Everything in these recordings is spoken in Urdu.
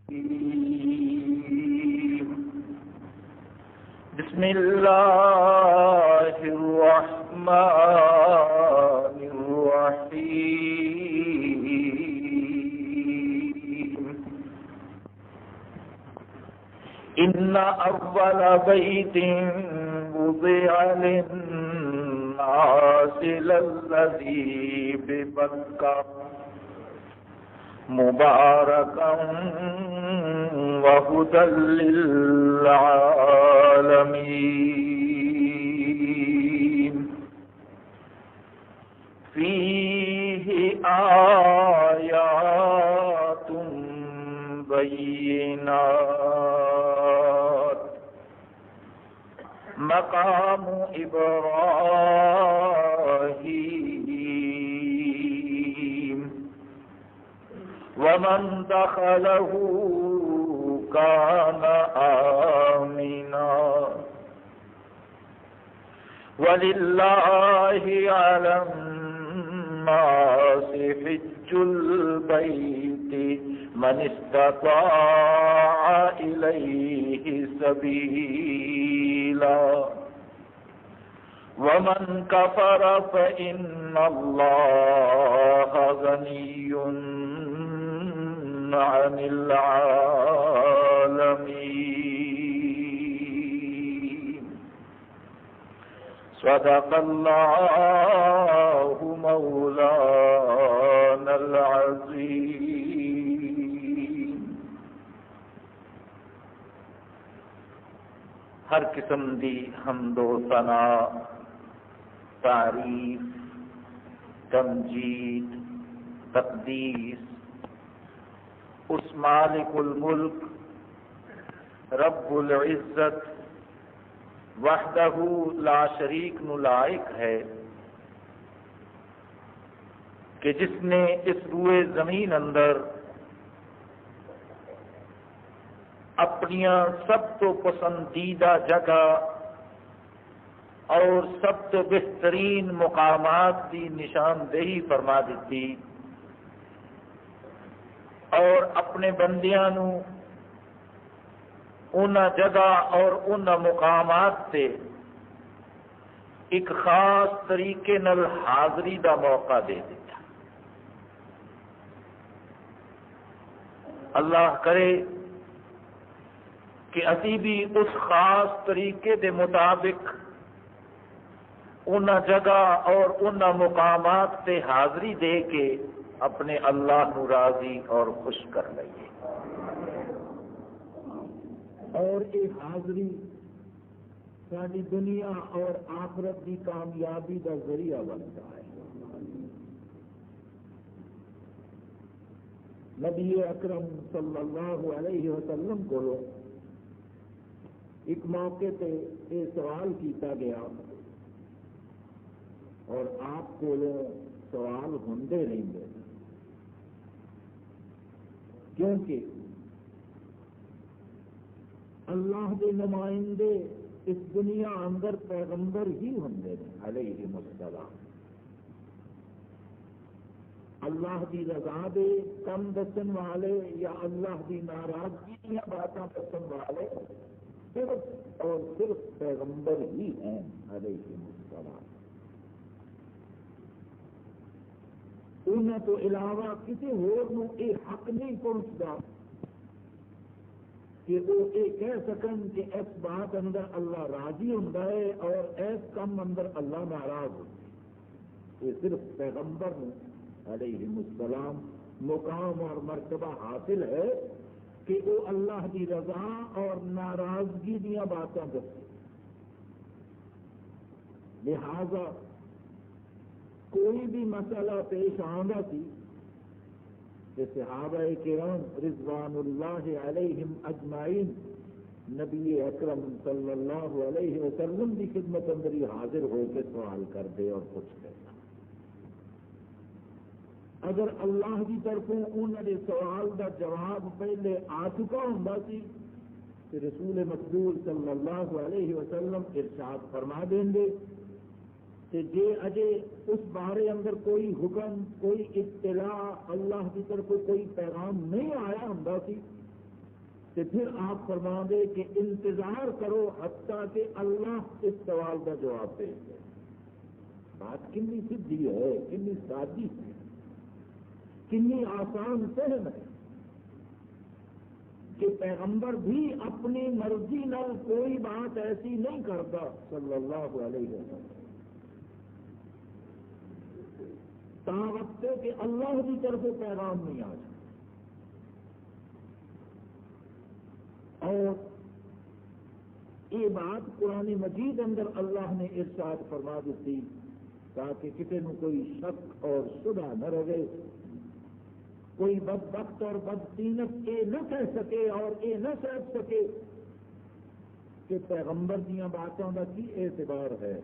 بسم اللہ الرحمن الرحیم ان اول بیت وضع للناس للذی ببکہ مبارکا وہدی للعالمین فیہ آیات بینات مقام ابراہیم ومن دخلہ کان آمنا وللہ علی الناس حج البیت من استطاع الیہ سبیلا ومن کفر فإن اللہ غنی عن العالمین صدق اللہ مولانا العظیم۔ ہر قسم دی حمد و ثنا، تعریف، تمجید، تقدیس اس مالک الملک رب العزت وحدہ لا شریک نو لائق ہے کہ جس نے اس روئے زمین اندر اپنیاں سب تو پسندیدہ جگہ اور سب تو بہترین مقامات کی نشاندہی فرما دیتی اور اپنے بندیاں نو انہاں جگہ اور انہاں مقامات سے ایک خاص طریقے نال حاضری دا موقع دے دیتا۔ اللہ کرے کہ اسی بھی اس خاص طریقے دے مطابق انہاں جگہ اور انہاں مقامات سے حاضری دے کے اپنے اللہ نو راضی اور خوش کر لئیے۔ اور یہ حاضری ساری دنیا اور آخرت کی کامیابی کا ذریعہ بنتا ہے۔ نبی اکرم صلی اللہ علیہ وسلم کو ایک موقع پہ یہ سوال کیتا گیا اور آپ کو سوال ہوندے رہیں گے، کیونکہ اللہ کے نمائندے اس دنیا اندر پیغمبر ہی ہوندے ہیں علیہم السلام۔ اللہ کی رضا دے کم دسن والے یا اللہ کی ناراضگی یا باتیں دسن والے صرف اور صرف پیغمبر ہی ہیں علیہم السلام۔ انہوں تو علاوہ کسی ہور نو یہ حق نہیں پہنچتا کہ وہ یہ کہہ سکن کہ اس بات اندر اللہ راضی ہوتا ہے اور اس کم اندر اللہ ناراض ہوتا ہے۔ یہ صرف پیغمبر علیہ السلام مقام اور مرتبہ حاصل ہے کہ وہ اللہ کی رضا اور ناراضگی دیا باتیں دستے۔ لہذا کوئی بھی مسئلہ پیش آنا سی کہ صحابہ کرام رضوان اللہ علیہم اجمعین نبی اکرم صلی اللہ علیہ وسلم کی خدمت اندر ہی حاضر ہو کے سوال کرتے اور پوچھتے۔ اگر اللہ کی طرفوں انہوں نے سوال کا جواب پہلے آ چکا ہوں تو رسول مقبول صلی اللہ علیہ وسلم ارشاد فرما دیں گے کہ جے اجے اس بارے اندر کوئی حکم، کوئی اطلاع اللہ کی طرف کوئی پیغام نہیں آیا ہوں تو پھر آپ فرما دے کہ انتظار کرو حتیٰ کہ اللہ اس سوال کا جواب دے دے. بات کنی سیدھی ہے، کنی سادی ہے، کنی آسان فہم ہے کہ پیغمبر بھی اپنی مرضی نال کوئی بات ایسی نہیں کرتا صلی اللہ علیہ وسلم. تا وقت کہ اللہ کی طرف پیغام نہیں آ جائے. اور یہ بات قرآن مجید اندر اللہ نے ارشاد فرما دیتی تاکہ کسی کو کوئی شک اور شبہ نہ رہے، کوئی بدبخت اور بدقیمت یہ نہ کہہ سکے اور یہ نہ سمجھ سکے کہ پیغمبر دیا باتوں کا کی اعتبار ہے.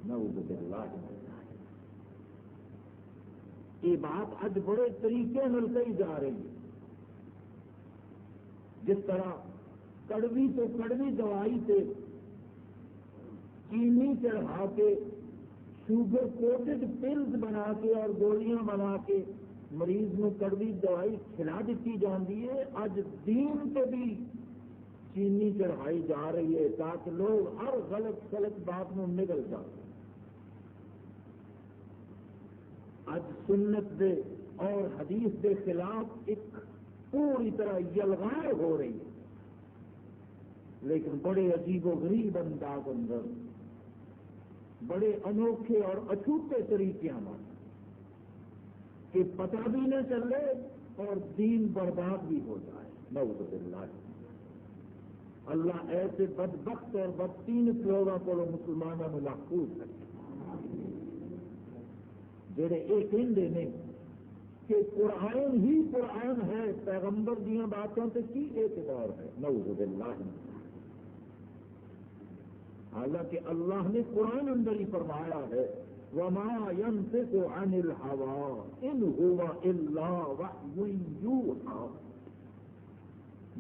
نعوذ باللہ. یہ بات اج بڑے طریقے نال کہی جا رہی ہے. جس طرح کڑوی تو کڑوی دوائی سے چینی چڑھا کے شوگر کوٹڈ پلز بنا کے اور گولیاں بنا کے مریض میں کڑوی دوائی کھلا دیتی جاتی ہے. اج دین پہ بھی چینی چڑھائی جا رہی ہے تاکہ لوگ ہر غلط غلط بات میں نگل جائیں. اج سنت دے اور حدیث دے خلاف ایک پوری طرح یلغار ہو رہی ہے، لیکن بڑے عجیب و غریب انداز اندر، بڑے انوکھے اور اچھوتے طریقے ہمارے کہ پتہ بھی نہ چلے اور دین برباد بھی ہو جائے. نعوذ باللہ. اللہ ایسے بدبخت اور بدقیمت لوگوں کو مسلمانوں میں محفوظ رکھے جڑے یہ کہندے نے کہ قرآن ہی قرآن ہے، پیغمبر دیا باتوں سے کی اعتبار ہے. نعوذ باللہ. حالانکہ اللہ نے قرآن اندر ہی فرمایا ہے وَمَا يَنْطِقُ عَنِ الْهَوَىٰ إِنْ هُوَ إِلَّا وَحْيٌ يُوحَىٰ.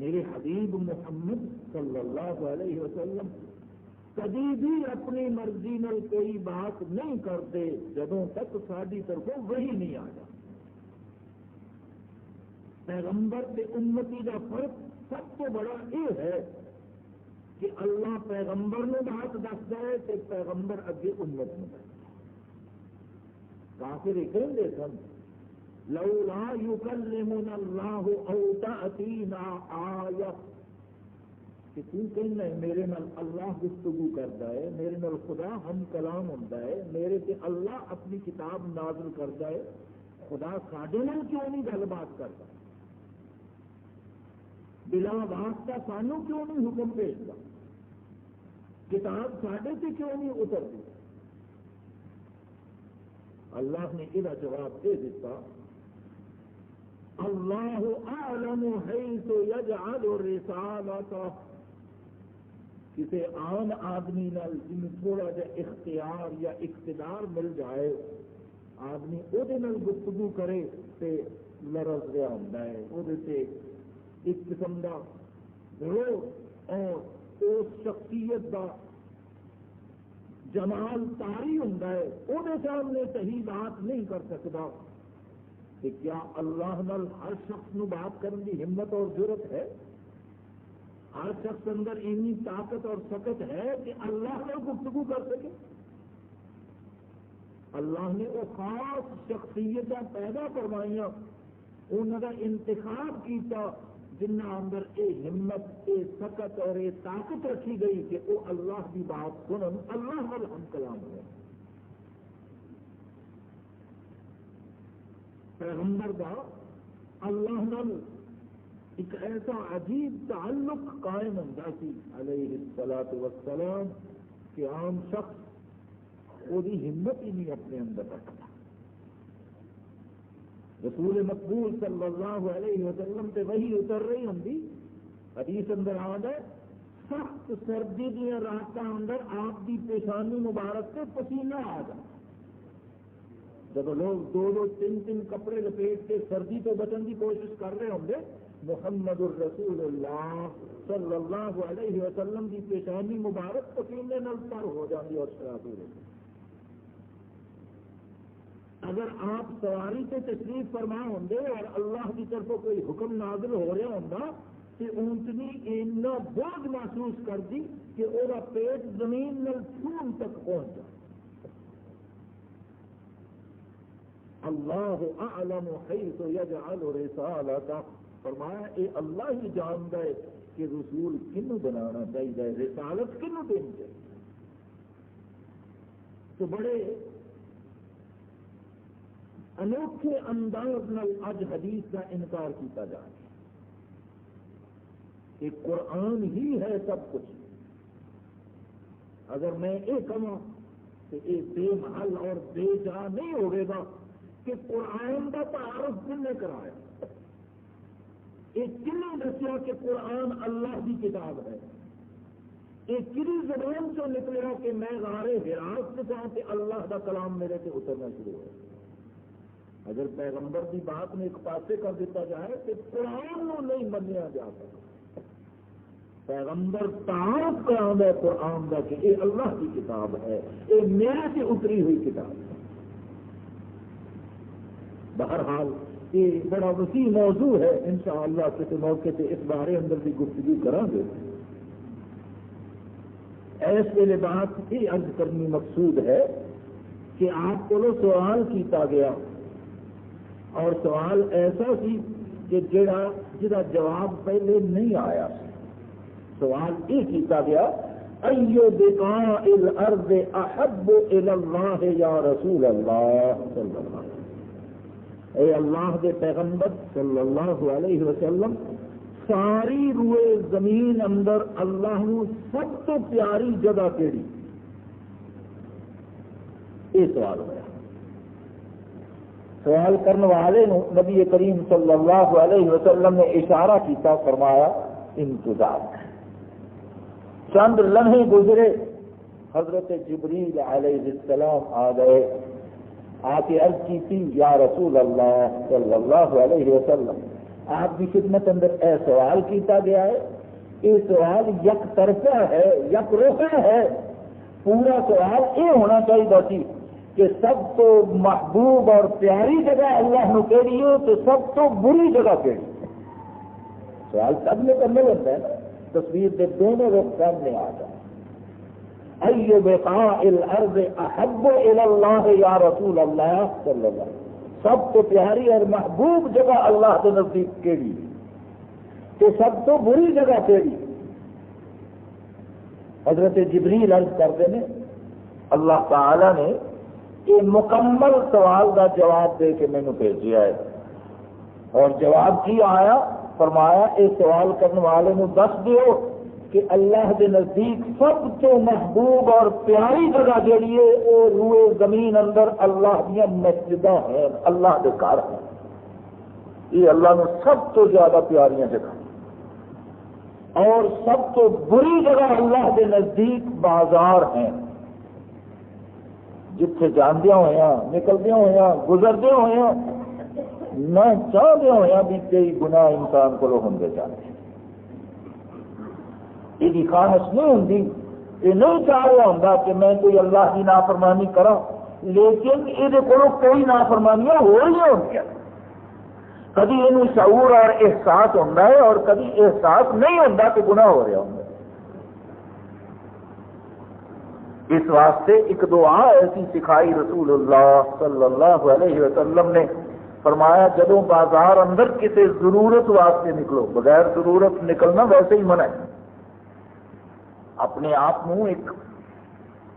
میرے حبیب محمد صلی اللہ علیہ وسلم کبھی بھی اپنی مرضی میں کوئی بات نہیں کرتے جدوں تک ساری طرف وہی نہیں آ جاتا. پیغمبر کے امتی کا فرق سب سے بڑا یہ ہے کہ اللہ پیغمبر نے بات دستا ہے کہ پیغمبر اگے امت میں دستا. کافر کہندے سن لولا یکلمنا اللہ او تأتینا آیہ، کہ تو کہنا ہے میرے نال اللہ گفتگو کرتا ہے، میرے نال خدا ہم کلام ہوتا ہے، میرے سے اللہ اپنی کتاب نازل کرتا ہے، خدا ساڈے نال کیوں نہیں گل بات کرتا؟ بلا واسطہ سانو کیوں نہیں حکم بھیجتا؟ کتاب ساڈے سے کیوں نہیں اترتی؟ اللہ نے یہ جواب دے دیتا اللہ اعلم حیث یجعل الرسالۃ. کسی عام آدمی نال جن تھوڑا جا اختیار یا اقتدار مل جائے، آدمی وہ گفتگو کرے تو لرز رہا ہوتا ہے، وہ ایک قسم کا گروہ اور اس شخصیت کا جمال تاری ہوتا ہے، وہ سامنے صحیح بات نہیں کر سکتا. کہ کیا اللہ نال ہر شخص نو بات کرنے کی ہمت اور ضرورت ہے؟ ہر شخص اندر اتنی طاقت اور سکت ہے کہ اللہ نال گفتگو کر سکے؟ اللہ نے وہ خاص شخصیتیں پیدا کروائیاں، انہوں کا انتخاب کیتا جنہ اندر یہ ہمت، یہ سکت اور یہ طاقت رکھی گئی کہ وہ اللہ کی بات سنن، اللہ نال ہم کلام ہے. پیغمبر کا اللہ نال ایک ایسا عجیب تعلق قائم ہوتا سی علیہ الصلاۃ والسلام کہ عام شخص وہ ہمت ہی نہیں اپنے اندر رکھتا. رسول مقبول صلی اللہ علیہ وسلم سے وہی اتر رہی ہوں، حدیث اندر آد ہے سخت سردی دیا راتوں اندر آپ کی پیشانی مبارک سے پسینہ آ جائے. جب لوگ دو دو تین تین کپڑے لپیٹ کے سردی تو بچن کی کوشش کر رہے ہوں گے، محمد الرسول اللہ صلی اللہ علیہ وسلم کی پیشانی مبارک پسینے نال تر ہو جاتی اور شراب ہو جاتی. اگر آپ سواری سے تشریف فرما ہوں گے اور اللہ کی طرف کوئی حکم نازل ہو رہا ہوں کہ اونٹنی اینا بوجھ محسوس کر دی کہ وہ پیٹ زمین نال چھون تک پہنچ جائے. اللہ اعلم حیث یجعل رسالتہ، فرمایا اے اللہ ہی جانتا ہے کہ رسول کنوں بنانا چاہیے، رسالت کنوں دینی چاہیے. تو بڑے انوکھے انداز نال اج حدیث کا انکار کیتا جا رہا ہے کہ قرآن ہی ہے سب کچھ. اگر میں یہ کہوں تو یہ بے محل اور بے جا نہیں ہوئے گا کہ قرآن کا تعارف کن نے کرایا، یہ کن نے دسیا کہ قرآن اللہ کی کتاب ہے، یہ کن زبان سے نکلیا کہ میں غار حراء سے جاؤں کہ اللہ کا کلام میرے سے اترنا شروع ہو. اگر پیغمبر کی بات میں ایک پاسے کر دیتا جائے کہ قرآن کو نہیں منیا جا سکتا. پیغمبر تعارف کرا ہے قرآن کا کہ یہ اللہ کی کتاب ہے، یہ میرے سے اتری ہوئی کتاب ہے. بہرحال یہ بڑا وسیع موضوع ہے، انشاءاللہ کسی موقع سے اس بارے اندر بھی گفتگو کریں گے. ایس ویلے بات یہ عرض کرنی مقصود ہے کہ آپ کو سوال کیتا گیا اور سوال ایسا سی کہ جہاں جواب پہلے نہیں آیا. سوال یہ کیتا گیا ایو بقاء الارض احب الی اللہ یا رسول اللہ صلی اللہ علیہ وسلم. اے اللہ کے پیغمبر صلی اللہ علیہ وسلم، ساری روئے زمین اندر اللہ نو سب تو پیاری جگہ کیڑی؟ یہ سوال ہوا. سوال کرنے والے نو نبی کریم صلی اللہ علیہ وسلم نے اشارہ کیتا، فرمایا انتظار. چند لمحے گزرے، حضرت جبریل علیہ السلام آ گئے. آ کے عرض کی تھی یا رسول اللہ صلی اللہ علیہ وسلم، آپ کی خدمت اندر اے سوال کیتا گیا ہے. یہ سوال یک طرفہ ہے، یک رخا ہے. پورا سوال یہ ہونا چاہیے سی کہ سب تو محبوب اور پیاری جگہ اللہ نو کہڑی ہے تو سب تو بری جگہ کہڑی. سوال سب نے کرنے لگتا ہے نا، تصویر کے دونوں رخ سامنے آ جائے. ایو بقاء الارض احب الی اللہ یا رسول اللہ صلی اللہ علیہ وسلم، سب تو پیاری اور محبوب جگہ اللہ کے نزدیک کیڑی کہ سب تو بری جگہ کیڑی؟ حضرت جبریل عرض کرتے ہیں اللہ تعالی نے یہ مکمل سوال کا جواب دے کے مینوں بھیجا ہے. اور جواب کی آیا؟ فرمایا یہ سوال کرنے والے نو دس دیو کہ اللہ کے نزدیک سب تو محبوب اور پیاری جگہ جیڑی ہے وہ روئے زمین اندر اللہ دیا مسجداں ہیں، اللہ کے گھر ہیں. یہ اللہ نے سب تو زیادہ پیاریاں جگہ. اور سب تو بری جگہ اللہ کے نزدیک بازار ہیں، جتھے جاندیاں ہویا نکلدیاں ہویا گزردے ہویا نہ چاہدے ہویا بھی کئی گناہ انسان کو ہوندے جاندے. یہ خواہش نہیں ہوندی، یہ نہیں چاہ رہا ہوں کہ میں کوئی اللہ کی نافرمانی کرا، لیکن یہ کوئی نافرمانیاں ہو رہی ہوں. کبھی یہ شعور اور احساس ہوتا ہے اور کبھی احساس نہیں ہوتا کہ گناہ ہو رہا ہوں. اس واسطے ایک دعا ایسی سکھائی رسول اللہ صلی اللہ علیہ وسلم نے، فرمایا جدوں بازار اندر کسی ضرورت واسطے نکلو، بغیر ضرورت نکلنا ویسے ہی منع ہے. اپنے آپ کو ایک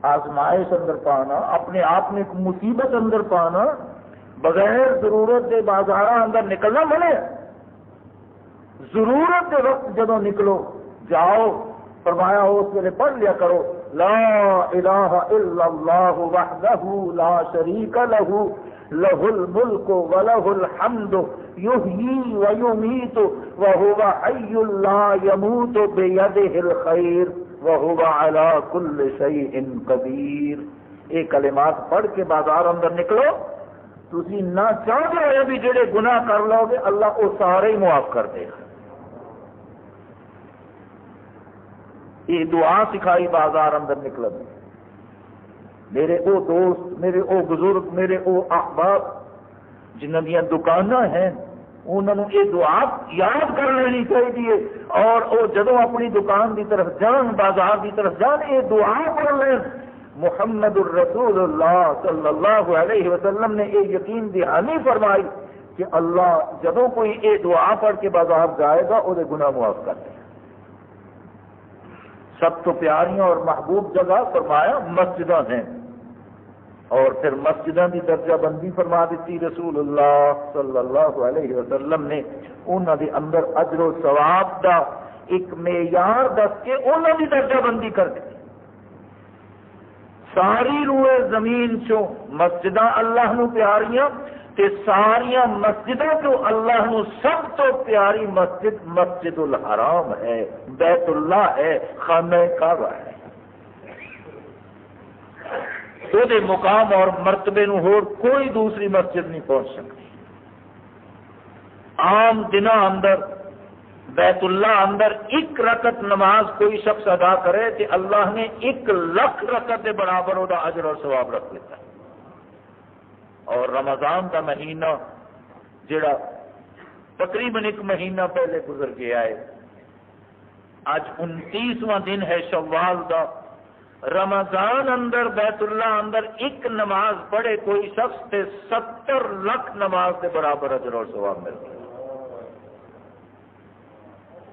آزمائش اندر پانا، اپنے آپ میں ایک مصیبت اندر پانا، بغیر ضرورت کے بازار اندر نکلنا منع ہے. ضرورت کے وقت جدو نکلو جاؤ، فرمایا اس ویلے پڑھ لیا کرو لا الہ الا اللہ وحدہ لا شریک لہ لہ الملک ولہ الحمد یحیی ویمیت وہو حی لا یموت بیدہ الخیر وہو علی کل شیء قدیر. یہ کلمات پڑھ کے بازار اندر نکلو، تسی نہ چاہتے ہوئے بھی جڑے گناہ کر لو گے اللہ وہ سارے ہی معاف کر دے گا. یہ دعا سکھائی بازار اندر نکل. میرے او دوست، میرے او بزرگ، میرے او احباب جنہاں دیاں دکاناں ہیں انہوں نے یہ دعا یاد کر لینی چاہیے، اور وہ جدو اپنی دکان کی طرف جان، بازار کی طرف جان، یہ دعا پڑھ لین۔ محمد الرسول اللہ صلی اللہ علیہ وسلم نے یہ یقین دہانی فرمائی کہ اللہ جدو کوئی یہ دعا پڑھ کے بازار جائے گا وہ گناہ معاف کر دے گا۔ سب تو پیاریاں اور محبوب جگہ فرمایا مسجداں ہیں، اور پھر مسجدوں کی درجہ بندی فرما دیتی رسول اللہ صلی اللہ علیہ وسلم نے، انہوں کے اندر اجر و ثواب دا ایک معیار دس کے انہوں کی درجہ بندی کر دی۔ ساری روئے زمین چوں مسجداں اللہ نو پیاریاں، تے ساریاں مسجدوں چوں اللہ نو سب تو پیاری مسجد مسجد الحرام ہے، بیت اللہ ہے، خانہ کعبہ ہے۔ وہ مقام اور مرتبے نو ہور کوئی دوسری مسجد نہیں پہنچ سکتی۔ عام دنوں اندر بیت اللہ اندر ایک رکعت نماز کوئی شخص ادا کرے کہ اللہ نے 1,00,000 رکعت کے برابر وہ اجر اور ثواب رکھ دیتا ہے۔ اور رمضان کا مہینہ جڑا تقریباً 1 مہینہ پہلے گزر گیا ہے، آج 29واں دن ہے شوال کا۔ رمضان اندر بیت اللہ اندر 1 نماز پڑھے کوئی شخص تے 70 لاکھ نماز کے برابر اجر اور ثواب ملتا ہے۔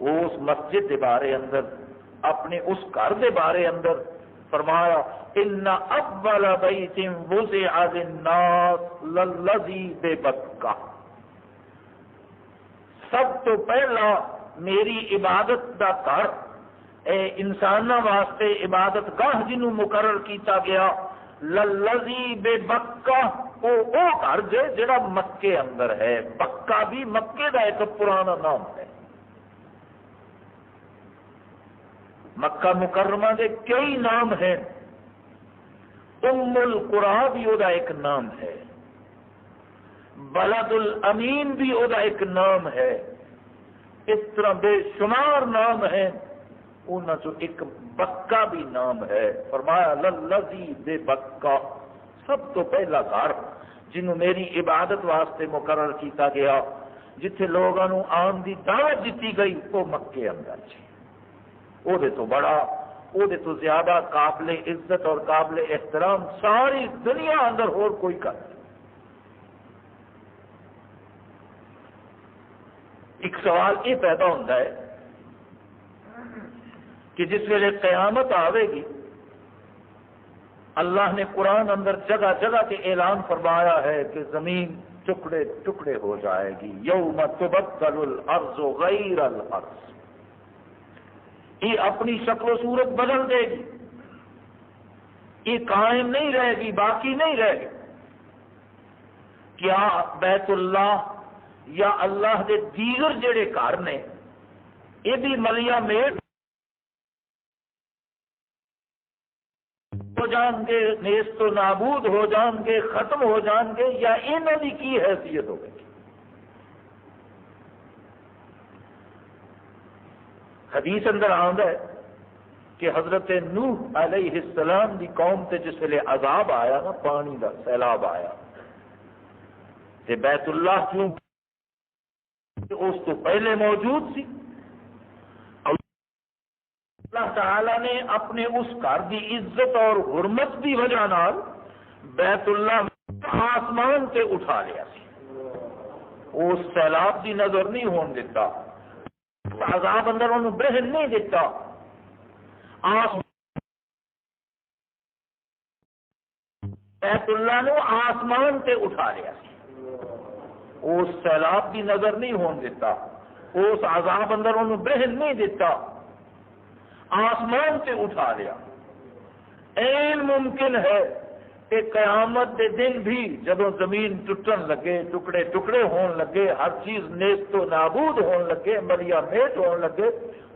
اس مسجد کے بارے اندر، اپنے اس گھر کے بارے اندر فرمایا ان اول بیت وضع للناس للذی ببکہ، سب تو پہلا میری عبادت دا گھر، انسانوں واسطے عبادت گاہ جنوں مقرر کیتا گیا، للذی ببکہ، وہ گھر جڑا مکے اندر ہے۔ بکہ بھی مکے دا ایک پرانا نام ہے۔ مکہ مکرمہ کے کئی نام ہیں، ام القریٰ بھی وہ ایک نام ہے، بلد الامین بھی وہ ایک نام ہے، اس طرح بے شمار نام ہیں، انہوں سے ایک بکہ بھی نام ہے۔ فرمایا للذی بے بکہ، سب تو پہلا گھر جنہوں میری عبادت واسطے مقرر کیتا گیا، جتھے لوگوں آن دی دعوت دیتی گئی، وہ مکے اندر جی۔ وہ تو بڑا، وہ تو زیادہ قابل عزت اور قابل احترام ساری دنیا اندر اور کوئی کر نہیں۔ ایک سوال یہ پیدا ہوتا ہے کہ جس ویلے قیامت آئے گی، اللہ نے قرآن اندر جگہ جگہ کے اعلان فرمایا ہے کہ زمین ٹکڑے ٹکڑے ہو جائے گی، یوم تبدل الارض غیر الارض، یہ اپنی شکل و صورت بدل دے گی، یہ قائم نہیں رہے گی، باقی نہیں رہے گی۔ کیا بیت اللہ یا اللہ دے دیگر جڑے گھر نے یہ بھی ملیا میٹ ہو جان گے، نیست و نابود ہو جان گے، ختم ہو جان گے، یا انہوں کی کی حیثیت ہوگی؟ حدیث اندر آتا ہے کہ حضرت نوح علیہ السلام دی قوم تے جس ویلے عذاب آیا نا، پانی دا سیلاب آیا، تے بیت اللہ کیوں اس تو پہلے موجود سی، اللہ تعالی نے اپنے اس گھر کی عزت اور حرمت کی وجہ نال بیت اللہ آسمان سے اٹھا لیا سی، اس سیلاب کی نظر نہیں ہون دیتا، عذاب اندر انہوں بہن نہیں دیتا، بیت اللہ نے آسمان سے اٹھا لیا سی، اس سیلاب کی نظر نہیں ہون دیتا، اس عذاب اندر انہوں بہن نہیں دیتا، آسمان سے اٹھا لیا۔ این ممکن ہے کہ قیامت کے دن بھی جدوں زمین ٹوٹن لگے، ٹکڑے ٹکڑے ہون لگے، ہر چیز نیست و نابود ہون لگے، ملیا میٹ ہون لگے،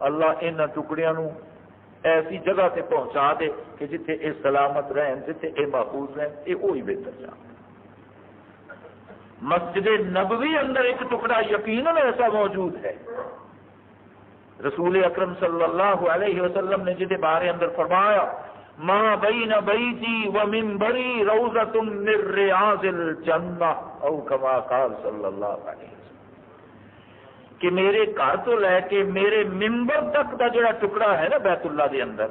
اللہ ان ٹکڑیاں نو ایسی جگہ سے پہنچا دے کہ جتھے اے سلامت رہن، جتھے اے محفوظ رہن، یہ وہی بہتر جا۔ مسجد نبوی اندر ایک ٹکڑا یقیناً ایسا موجود ہے، رسول اکرم صلی اللہ علیہ وسلم نے جہدے بارے اندر فرمایا ما بین بیتی و منبری روضۃ من ریاض الجنہ، او کما قال صلی اللہ علیہ وسلم، کہ میرے گھر تو لے کے میرے ممبر تک کا جڑا ٹکڑا ہے نا بیت اللہ دے اندر،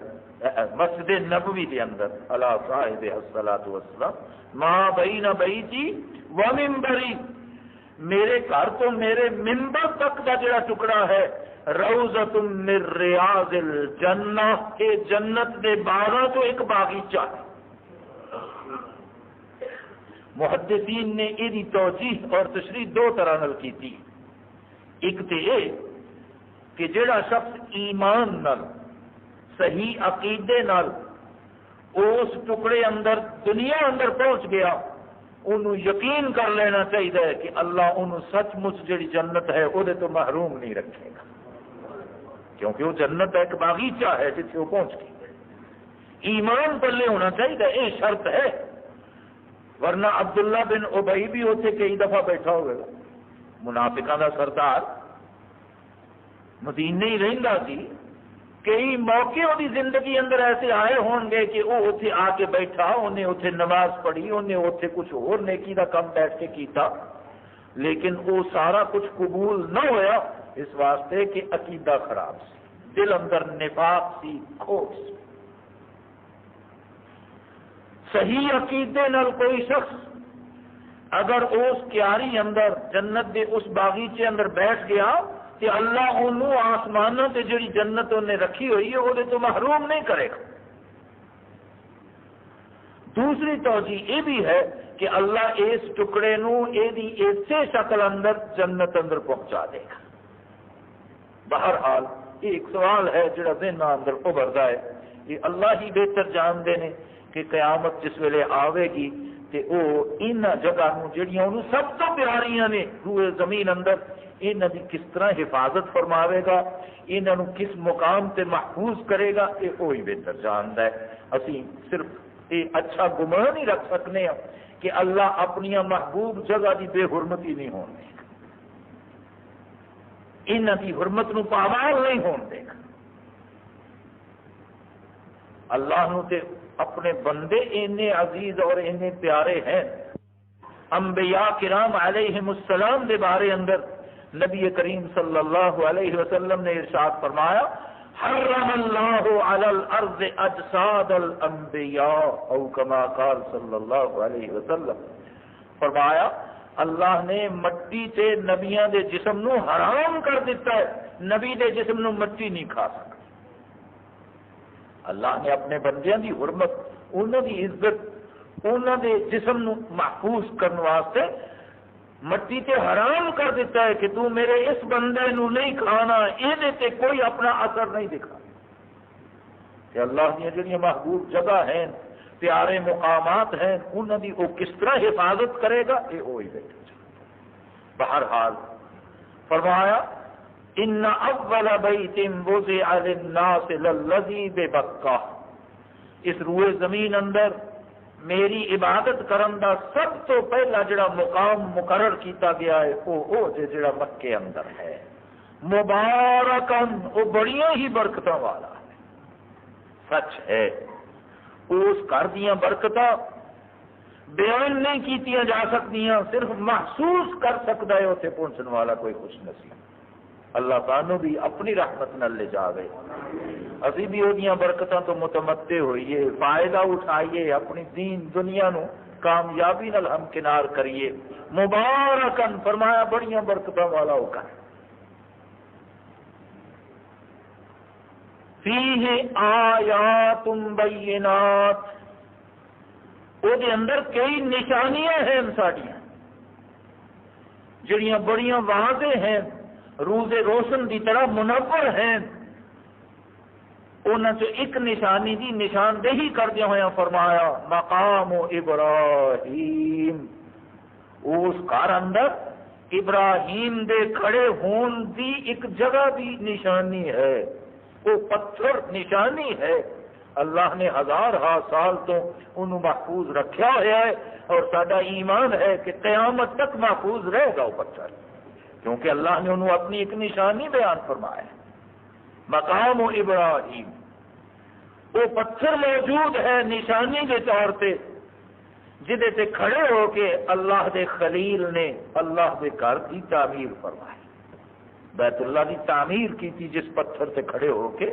مسجد نبوی دے اندر، علی صاحب الصلاۃ والسلام ما بین بیتی و ممبری، میرے گھر تو میرے ممبر تک کا جڑا ٹکڑا ہے، روضۃ من ریاض الجنہ، یہ جنت دے باغاں تو ایک باغیچہ ہے۔ محدثین نے یہ توجیح اور تشریح دو طرح نال کی تھی، ایک تو یہ کہ جڑا شخص ایمان نال صحیح عقیدے نال اس ٹکڑے اندر دنیا اندر پہنچ گیا، انہوں یقین کر لینا چاہیے کہ اللہ انہوں سچ مچ جڑی جنت ہے وہ تو محروم نہیں رکھے گا، کیونکہ وہ جنت ایک باغیچہ ہے جتنے وہ پہنچ گئی۔ ایمان پلے ہونا چاہیے، یہ شرط ہے، ورنہ عبداللہ بن ابئی بھی اتنے کئی دفعہ بیٹھا ہوئے گا، منافقاں دا سردار مدینے ہی رہندا سی، کئی موقع وہ زندگی اندر ایسے آئے ہون گے کہ وہ اتنے آ کے بیٹھا، انہیں اتنے نماز پڑھی، انہیں اتنے کچھ اور نیکی دا کام بیٹھ کے کیتا، لیکن وہ سارا کچھ قبول نہ ہویا، اس واسطے کہ عقیدہ خراب سی، دل اندر نفاق سی، کھوٹ سی۔ صحیح عقیدے نال کوئی شخص اگر اس کیاری اندر جنت دے اس باغیچے اندر بیٹھ گیا کہ اللہ انہوں آسمانوں تے جڑی جنت انہیں رکھی ہوئی ہے وہ تو محروم نہیں کرے گا۔ دوسری توجیہ یہ بھی ہے کہ اللہ اس ٹکڑے نو اسی شکل اندر جنت اندر پہنچا دے گا۔ بہرحال یہ ایک سوال ہے جڑا ذہن اندر ابھردا ہے، یہ اللہ ہی بہتر جانتے ہیں کہ قیامت جس ویلے آوے گی تے او ان جگہ جڑیاں انہوں سب تو پیاریاں نے روئے زمین اندر، انہاں دی کس طرح حفاظت فرماوے گا، انہاں نو کس مقام تے محفوظ کرے گا، یہ وہی بہتر جانتا ہے۔ اسی صرف یہ اچھا گمان ہی رکھ سکنے ہیں کہ اللہ اپنی محبوب جگہ دی بے حرمتی نہیں ہون دے گا، انہاں دی حرمت نو پامال نہیں ہون دے گا۔ اللہ نو تے اپنے بندے اتنے عزیز اور اتنے پیارے ہیں۔ انبیاء کرام علیہم السلام دے بارے اندر نبی کریم صلی اللہ علیہ وسلم نے ارشاد فرمایا، حرم اللہ علی الارض اجساد الانبیاء، او کما قال صلی اللہ علیہ وسلم، فرمایا اللہ نے مٹی تے نبیاں دے جسم نو حرام کر دیتا ہے، نبی دے جسم نو مٹی نہیں کھا سکتا۔ اللہ نے اپنے بندیاں دی حرمت، انہوں دی عزت، انہوں دے جسم نو محفوظ کرنے واسطے مٹی تے حرام کر دیتا ہے کہ تو میرے اس بندے نو نہیں کھانا، یہ تے کوئی اپنا اثر نہیں دکھا۔ کہ اللہ کی جڑیاں محبوب جگہ ہیں، پیارے مقامات ہیں، انہوں دی وہ کس طرح حفاظت کرے گا، یہ وہی بیٹھے۔ بہرحال فرمایا ان اول بیت وضع للناس للذی ببکہ، اس روئے زمین اندر میری عبادت کرن دا سب تو پہلا جڑا مقام مقرر کیتا گیا ہے وہ جڑا مکے اندر ہے، مبارکن، وہ بڑیاں ہی برکتاں والا ہے۔ سچ ہے اس گھر دیاں برکتاں بیان نہیں کیتیاں جا سکتیاں، صرف محسوس کر سکتا ہے اتنے پہنچنے والا کوئی خوش نصیب۔ اللہ تعالیٰ بھی اپنی رحمت نال لے جاوے، ابھی بھی وہ برکتوں تو متمتع ہوئیے، فائدہ اٹھائیے، اپنی دین دنیا نو کامیابی نال ہم کنار کریے۔ مبارکن فرمایا بڑیاں برکتوں والا ہو کر، فیہ آیات بینات، وہ دے اندر کئی نشانیاں ہیں ساڑیاں جڑیاں بڑیاں واضح ہیں، روز روشن دی طرح منور ہیں۔ انہاں چ ایک نشانی دی نشاندہی کردیا ہوا فرمایا مقام ابراہیم، اس گھر اندر ابراہیم دے کھڑے ہون دی ایک جگہ دی نشانی ہے، وہ پتھر نشانی ہے۔ اللہ نے ہزارہا سال تو انہوں محفوظ رکھیا ہوا ہے، اور سارا ایمان ہے کہ قیامت تک محفوظ رہے گا وہ پتھر، کیونکہ اللہ نے انہوں اپنی ایک نشانی بیان فرمایا ہے۔ مقام ابراہیم، وہ پتھر موجود ہے نشانی کے طور پہ، جدے سے کھڑے ہو کے اللہ دے خلیل نے اللہ دے گھر کی تعمیر فرمائی۔ بیت اللہ کی تعمیر کی تھی جس پتھر سے کھڑے ہو کے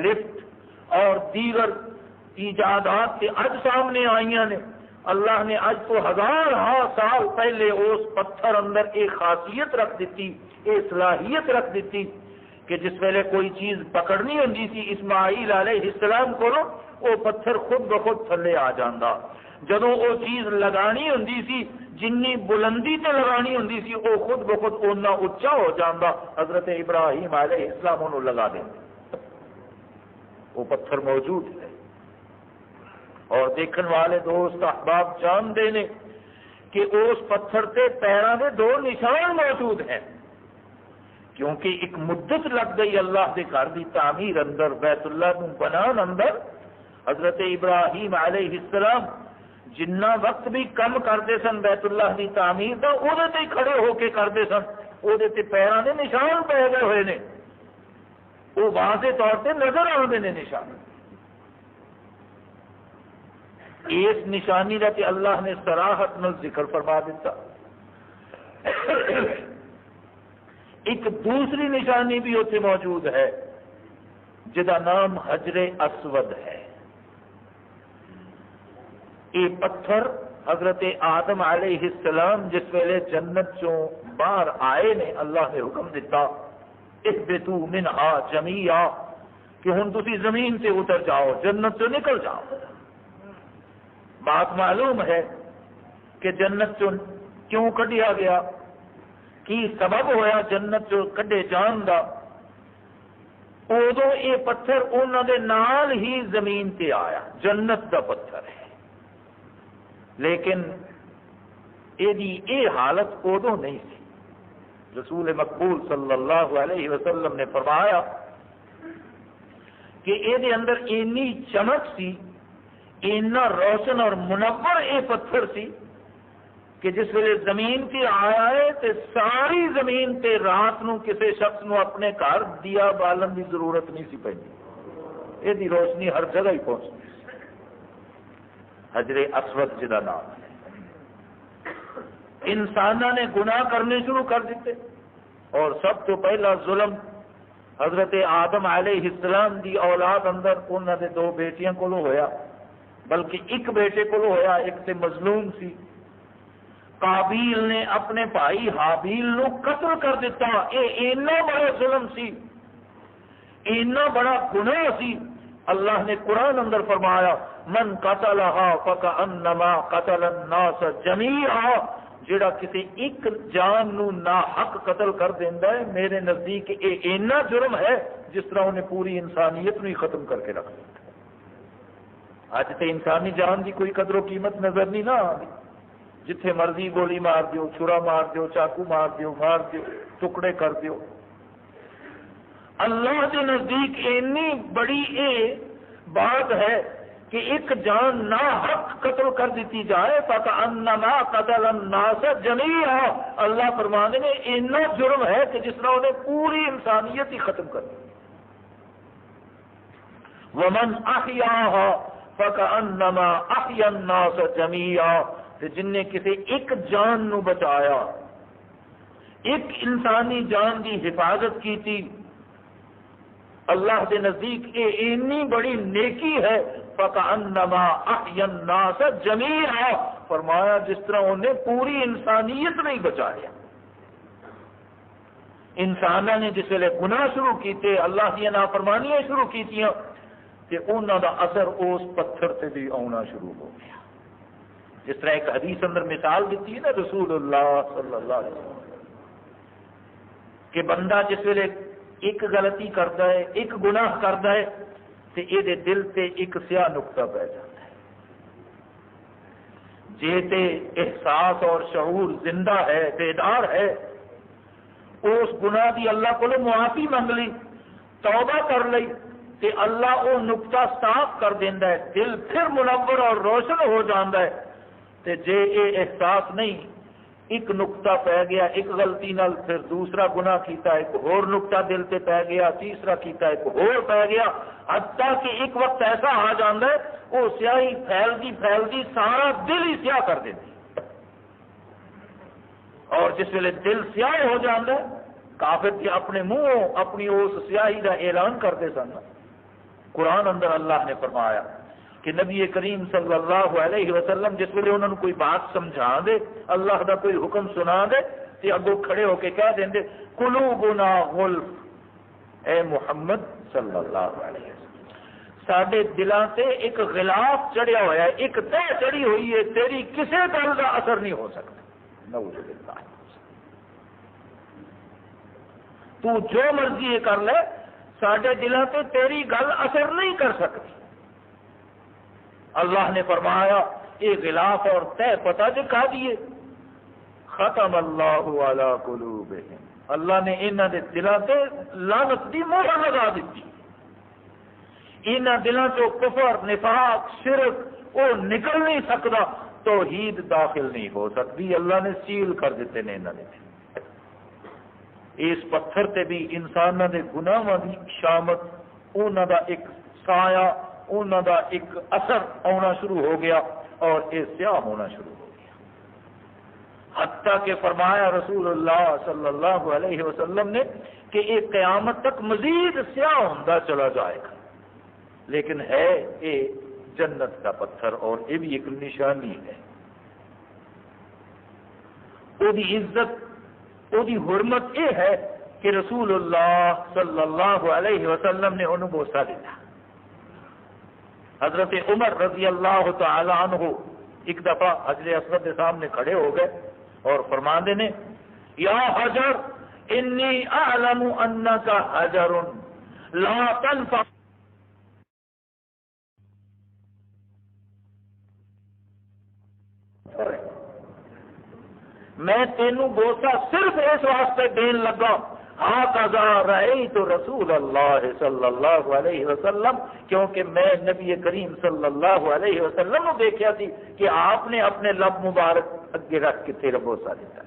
لفٹ اور دیگر ایجادات کے اج سامنے آئیاں نے. اللہ نے اج تو ہزار سال پہلے اس پتھر اندر ایک خاصیت رکھ دیتی، ایک صلاحیت رکھ دیتی کہ جس ویلے کوئی چیز پکڑنی ہوندی سی اسماعیل علیہ السلام کو وہ پتھر خود بخود تھلے آ جاندہ. جدوں وہ چیز لگانی ہوندی سی جنی بلندی تے لگانی ہوندی سی وہ خود بخود اونا اچا ہو جاندہ. حضرت ابراہیم علیہ السلام انہوں لگا دیں. وہ پتھر موجود ہے اور دیکھن والے دوست احباب جانتے ہیں کہ اس پتھر تے پیراں دے 2 نشان موجود ہیں، کیونکہ ایک مدت لگ گئی اللہ کے گھر کی تعمیر اندر، بیت اللہ کو بنان اندر. حضرت ابراہیم علیہ السلام جنہ وقت بھی کم کرتے سن بیت اللہ کی تعمیر کا وہ کھڑے ہو کے کرتے سن، وہ پیراں دے نشان پی گئے ہوئے نے، وہ واضح طور پہ نظر آتے ہیں نشان. اس نشانی کا کہ اللہ نے صراحت نال ذکر فرما دیتا. ایک دوسری نشانی بھی اتنے موجود ہے جدا نام حجر اسود ہے. یہ پتھر حضرت آدم علیہ السلام جس ویلے جنت چوں باہر آئے نے اللہ نے حکم دیتا اہبطوا منہا جمیعا کہ ہن تسی زمین سے اتر جاؤ، جنت سے نکل جاؤ. بات معلوم ہے کہ جنت چوں کیوں کڈیا گیا، کی سبب ہویا جنت چوں کڈے جان دا. ادو یہ پتھر انہوں دے نال ہی زمین تے آیا، جنت دا پتھر ہے، لیکن یہ حالت ادو نہیں سی. رسول مقبول صلی اللہ علیہ وسلم نے فرمایا کہ یہ اندر اینی چمک سی، اینا روشن اور منور یہ پتھر سی کہ جس ویلے زمین تے آیا ہے تے ساری زمین تے رات نو کسی شخص نو اپنے گھر دیا بالن کی ضرورت نہیں سی پہنی، یہ روشنی ہر جگہ ہی پہنچتی. حجر اسود جدا نام ہے. انسانوں نے گناہ کرنے شروع کر دیتے اور سب تو پہلا ظلم حضرت آدم علیہ السلام دی اولاد اندر انہوں نے 2 بیٹیاں کو ہویا، بلکہ ایک بیٹے کو ہویا، ایک سے مظلوم سی. قابیل نے اپنے بھائی حابیل نو قتل کر دیتا. یہ اینا بڑا ظلم سی، اینا بڑا گناہ سی. اللہ نے قرآن اندر فرمایا من قتلہا فکأنما قتل الناس جمیعا، جڑا کسی ایک جان نو ناحق قتل کر دیندا ہے میرے نزدیک یہ اینا جرم ہے جس طرح انہیں پوری انسانیت نو ہی ختم کر کے رکھ دیا. اج تے انسانی جان کی کوئی قدر و قیمت نظر نہیں نہ آتی. جتھے مرضی گولی مار دیو، چھرا مار دیو، چاقو مار دیو، ٹکڑے کر دیو. اللہ کے نزدیک اینی بڑی یہ بات ہے کہ ایک جان نا حق قتل کر دیتی جائے فکأنما قتل الناس جمیعا. اللہ فرمانے میں اینا جرم ہے کہ جس طرح انہیں پوری انسانیت ہی ختم کر دی. ومن احیاها فکأنما احیا الناس جمیعا، جن نے کسی ایک جان نو بچایا، ایک انسانی جان کی حفاظت کی تھی، اللہ کے نزدیک یہ اتنی بڑی نیکی ہے. فکأنما احیا الناس جمیعا، فرمایا جس طرح انہیں پوری انسانیت نہیں بچایا. انسانوں نے جس ویلے گناہ شروع کیتے، اللہ کی نافرمانیاں شروع کیتیاں کہ انہوں دا اثر اس پتھر سے بھی آنا شروع ہو گیا. جس طرح ایک حدیث اندر مثال دیتی ہے نا رسول اللہ صلی اللہ علیہ وسلم کہ بندہ جس ویلے ایک غلطی کرتا ہے، ایک گناہ کرتا ہے تو یہ دل تے ایک سیاہ نقطہ پہ جاتا ہے. جے تے احساس اور شعور زندہ ہے، بیدار ہے، اس گناہ دی اللہ کو معافی منگ لی، توبہ کر لی تے اللہ وہ نقطہ صاف کر دینا ہے، دل پھر منور اور روشن ہو جاتا ہے. تے جے یہ احساس نہیں، ایک نقطہ پی گیا ایک غلطی نال، پھر دوسرا گناہ کیتا ایک ہور نقطہ دل تے پی گیا، تیسرا کیتا ایک ہور پی گیا، حتیٰ کہ ایک وقت ایسا آ جاتا ہے وہ سیاہی پھیلتی سارا دل ہی سیاہ کر دیتی. اور جس ویلے دل سیاہ ہو جاتا ہے کافر جی اپنے منہوں اپنی اس سیاہی کا اعلان کرتے سن. قرآن اندر اللہ نے فرمایا کہ نبی کریم صلی اللہ علیہ وسلم جس ویلے انہوں نے کوئی بات سمجھا دے، اللہ کا کوئی حکم سنا دے تو اگوں کھڑے ہو کے کہہ دیں قلوبنا غلف، اے محمد صلی اللہ علیہ وسلم سارے دلوں سے ایک غلاف چڑھیا ہوا ہے، ایک تہ چڑھی ہوئی ہے، تیری کسی گل کا اثر نہیں ہو سکتا. نعوذ باللہ، تو جو مرضی کر لے سارے دلوں سے تیری گل اثر نہیں کر سکتی. اللہ نے فرمایا یہ غلاف اور تہ پتہ جو کہا دیے ختم اللہ علی قلوبہم، اللہ نے انہاں دے دلاں تے لعنت دی مہر لگا دیتی. انہاں دلاں چوں کفر، نفاق، شرک وہ نکل نہیں سکتا، توحید داخل نہیں ہو سکتی. اللہ نے سیل کر دیتے نے انہاں دے. اس پتھر تے بھی انسانوں دے گناہاں دی شامت، انہاں دا ایک سایہ، انہاں دا ایک اثر آنا شروع ہو گیا اور یہ سیاہ ہونا شروع ہو گیا. حتیٰ کہ فرمایا رسول اللہ صلی اللہ علیہ وسلم نے کہ یہ قیامت تک مزید سیاہ ہوتا چلا جائے گا، لیکن ہے یہ جنت کا پتھر اور یہ بھی ایک نشانی ہے. وہ دی عزت، وہ دی حرمت یہ ہے کہ رسول اللہ صلی اللہ علیہ وسلم نے انہوں بوسہ دیا. حضرت عمر رضی اللہ تعالی عنہ ایک دفعہ حجر اسود کے سامنے کھڑے ہو گئے اور فرماندے نے یا حجر انی اعلم انک حجر لا تنفع. میں تینوں بوسا صرف اس واسطے دین لگا ہاکذا رأیت رسول اللہ صلی اللہ علیہ وسلم، کیونکہ میں نبی کریم صلی اللہ علیہ وسلم نے دیکھا تھی کہ آپ نے اپنے لب مبارک اگے رکھ کے تیرا بوسا دیتا.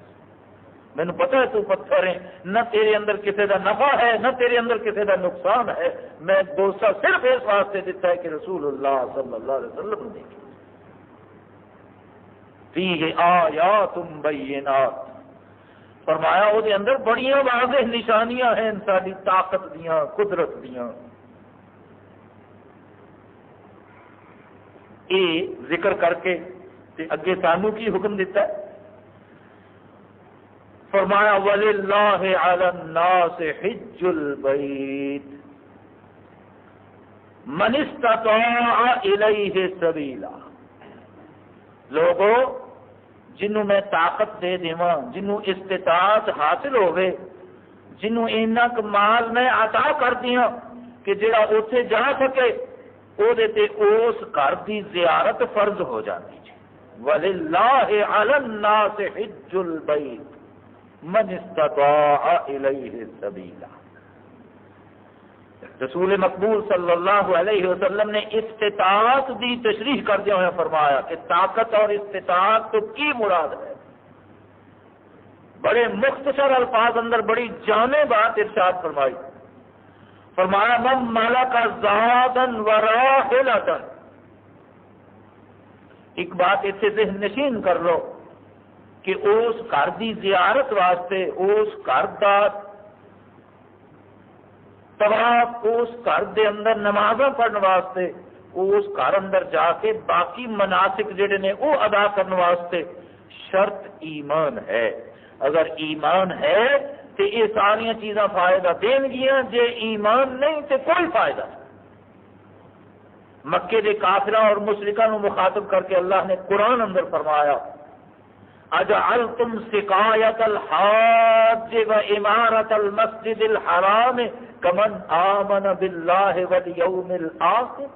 مینوں پتہ ہے تو پتھر ہے، نہ تیرے اندر کسی کا نفع ہے نہ تیرے اندر کسی کا نقصان ہے، میں بوسا صرف اس واسطے دیتا ہے کہ رسول اللہ صلی اللہ علیہ وسلم نے دیکھا. فیہ آیات بینات، فرمایا وہ دے اندر بڑی واضح نشانیاں ہیں ساری طاقت دیاں، قدرت دیاں. یہ ذکر کر کے تے اگے سانو کی حکم دیتا ہے؟ فرمایا وَلِلَّهِ عَلَى النَّاسِ حِجُّ الْبَيْتِ مَنِ اسْتَطَاعَ إِلَيْهِ سَبِيلًا. لوگوں جنہوں میں طاقت دے دیواں، جنہوں استطاعت حاصل ہوئے، جنہوں اینا مال میں عطا کر دیا کہ جڑا اتنے جا سکے او دیتے اس گھر دی زیارت فرض ہو جاتی ہے. وَلِلَّهِ عَلَى النَّاسِ حِجُّ الْبَيْتِ مَنِ اسْتَطَاعَ إِلَيْهِ سَبِيلًا. رسول مقبول صلی اللہ علیہ وسلم نے استطاعت دی تشریح کردے ہوئے فرمایا کہ طاقت اور استطاعت تو کی مراد ہے. بڑے مختصر الفاظ اندر بڑی جامع بات ارشاد فرمائی. فرمایا من ملک زادا وراحلۃ. ایک بات اتنے ذہن نشین کر لو کہ اس گھر دی زیارت واسطے، اس گھر دا طواف، اس گھر دے اندر نمازاں پڑھنے واسطے، اس گھر اندر جا کے باقی مناسک جڑے نے وہ ادا کرنے واسطے شرط ایمان ہے. اگر ایمان ہے تو یہ ساری چیزاں فائدہ دین گیاں، جے ایمان نہیں تو کوئی فائدہ نہیں. مکے دے کافراں اور مشرکاں مخاطب کر کے اللہ نے قرآن اندر فرمایا اجعلتم سقایت الحاج و امارت المسجد الحرام کمن آمن باللہ والیوم الآخر.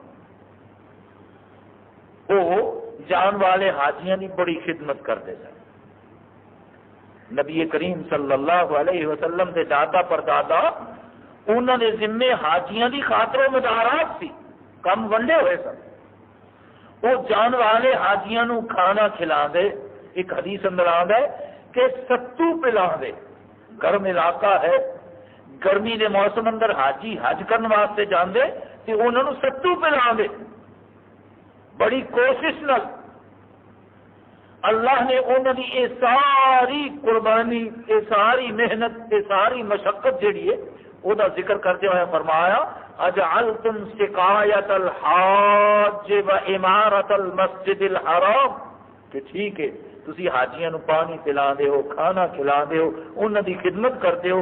وہ جان والے حاجیاں کی بڑی خدمت کرتے سن. نبی کریم صلی اللہ علیہ وسلم کے دادا پردادا انہوں نے ذمے حاجیاں کی خاطر و مدارات سی، کم ونڈے ہوئے سن. وہ جان والے حاجیاں نو کھانا کھلا دے. ایک حدیث اندر آتا ہے کہ ستو پلا دے. گرم علاقہ ہے، گرمی کے موسم اندر حاجی حج کرنے واسطے جاندے تے انہوں نے ستو پلا دے. بڑی کوشش نال اللہ نے انہوں کی یہ ساری قربانی، یہ ساری محنت، یہ ساری مشقت جیڑی ہے وہ ذکر کرتے ہوئے فرمایا اجعلتم سقایت الحاج و امارت المسجد الحرام، کہ ٹھیک ہے تسی حاجیاں نو پانی پلا دے ہو، کھانا کھلا دے ہو، انہاں دی خدمت کرتے ہو،